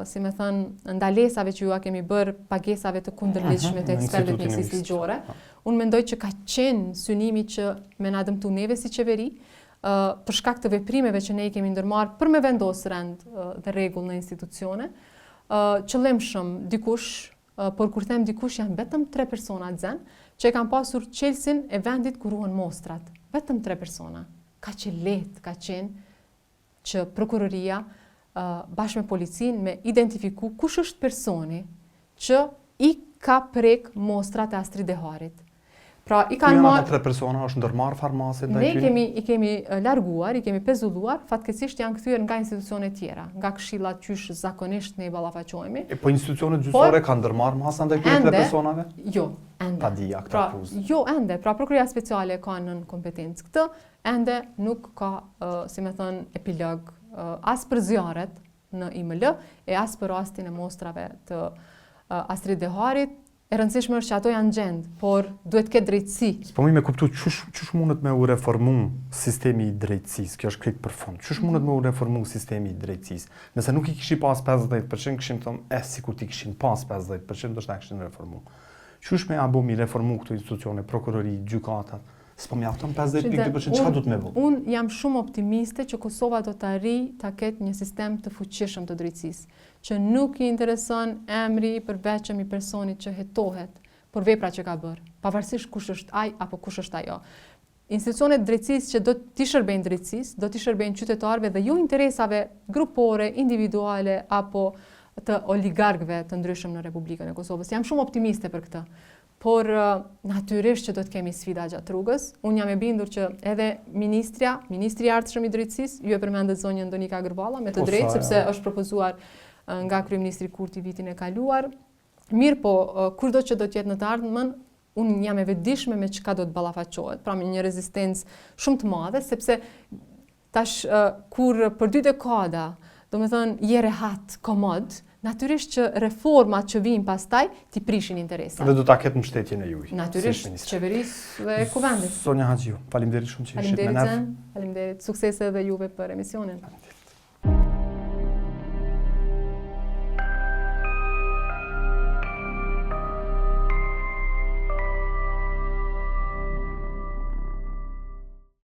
si me thënë, ndalesave që ju a kemi bërë pagesave të kundërligjshme të ekspertëve të mjekësisë ligjore. Unë mendoj që ka qenë synimi që me na dëmtu neve si qeveri, për shkak të veprimeve që ne i kemi ndërmarrë për me vendosë rend dhe rregull në institucione. Qëllimshëm dikush, por kur them dikush janë vetëm 3 persona zen, që e kanë pasur qelsin e vendit ku ruhen mostrat. Vetëm 3 persona. Ka që lehtë ka qenë që prokuroria bashkë me policin me identifiku kush është personi që i ka prek mostrat e Astrid Deharit. Pra i kanë marrë 3 persona, është ndërmarrë farmace ndaj tyre? Ne i kemi larguar, i kemi pezulluar, fatkeqësisht janë kthyer nga institucione tjera, nga këshillat qysh zakonisht ne i ballafaqohemi. Po institucionet gjyqësore kanë ndërmarrë masa ndaj këtyre 3 personave? Jo, ende. Pa dija këtë akuzë. Jo, ende. Pra prokuroria speciale ka nën kompetencë këtë, ende nuk ka, si me thënë, epilog as për zjarret në IML e as për rastin e mostrave të Astrid Deharit. E rëndësishme është që ato janë gjendë, por duhet ketë drejtësi. Po mi me kuptu, qysh mundet me u reformu sistemi i drejtësisë? Kjo është krejt për fund. Qysh mundet me u reformu sistemi i drejtësisë? Nëse nuk i kishi pas 50%, kishim thëmë, sikur ti kishin pas 50%, do shta kishin reformu. Qysh me abo mi reformu këto institucione, prokurori, gjykatat? S'po mjafton 50% çka do të më vë? Unë jam shumë optimiste që Kosova do të arrijë ta ketë një sistem të fuqishëm të drejtësisë, që nuk i intereson emri i përveçëm i personit që hetohet, por vepra që ka bërë, pavarësisht kush është ai apo kush është ajo. Institucionet drejtësisë që do t'i shërbejnë drejtësisë, do t'i shërbejnë qytetarëve dhe jo interesave grupore, individuale apo të oligarkëve të ndryshëm në Republikën e Kosovës. Jam shumë optimiste për këtë. Por natyrisht që do të kemi sfida gjatë rrugës. Unë jam e bindur që edhe ministri i ardhshëm i drejtësisë, ju e përmendet zonjën Donika Gërballa me të drejtë, sepse është propozuar nga kryeministri Kurti vitin e kaluar. Mirë po, kurdo që do të jetë në të ardhmen, unë jam e vetëdijshme me çka do të ballafaqohet, pra me një rezistencë shumë të madhe, sepse tash kur për 2 dekada, do me thënë, je rehat, komod, natyrisht që reformat që vijnë pastaj t'i prishin interesat. Dhe do ta ketë mbështetjen e juaj. Natyrisht qeverisë dhe kuvendit. Sonja Haxhiu, faleminderit shumë që ishit me ne. Faleminderit, suksese edhe juve për emisionin.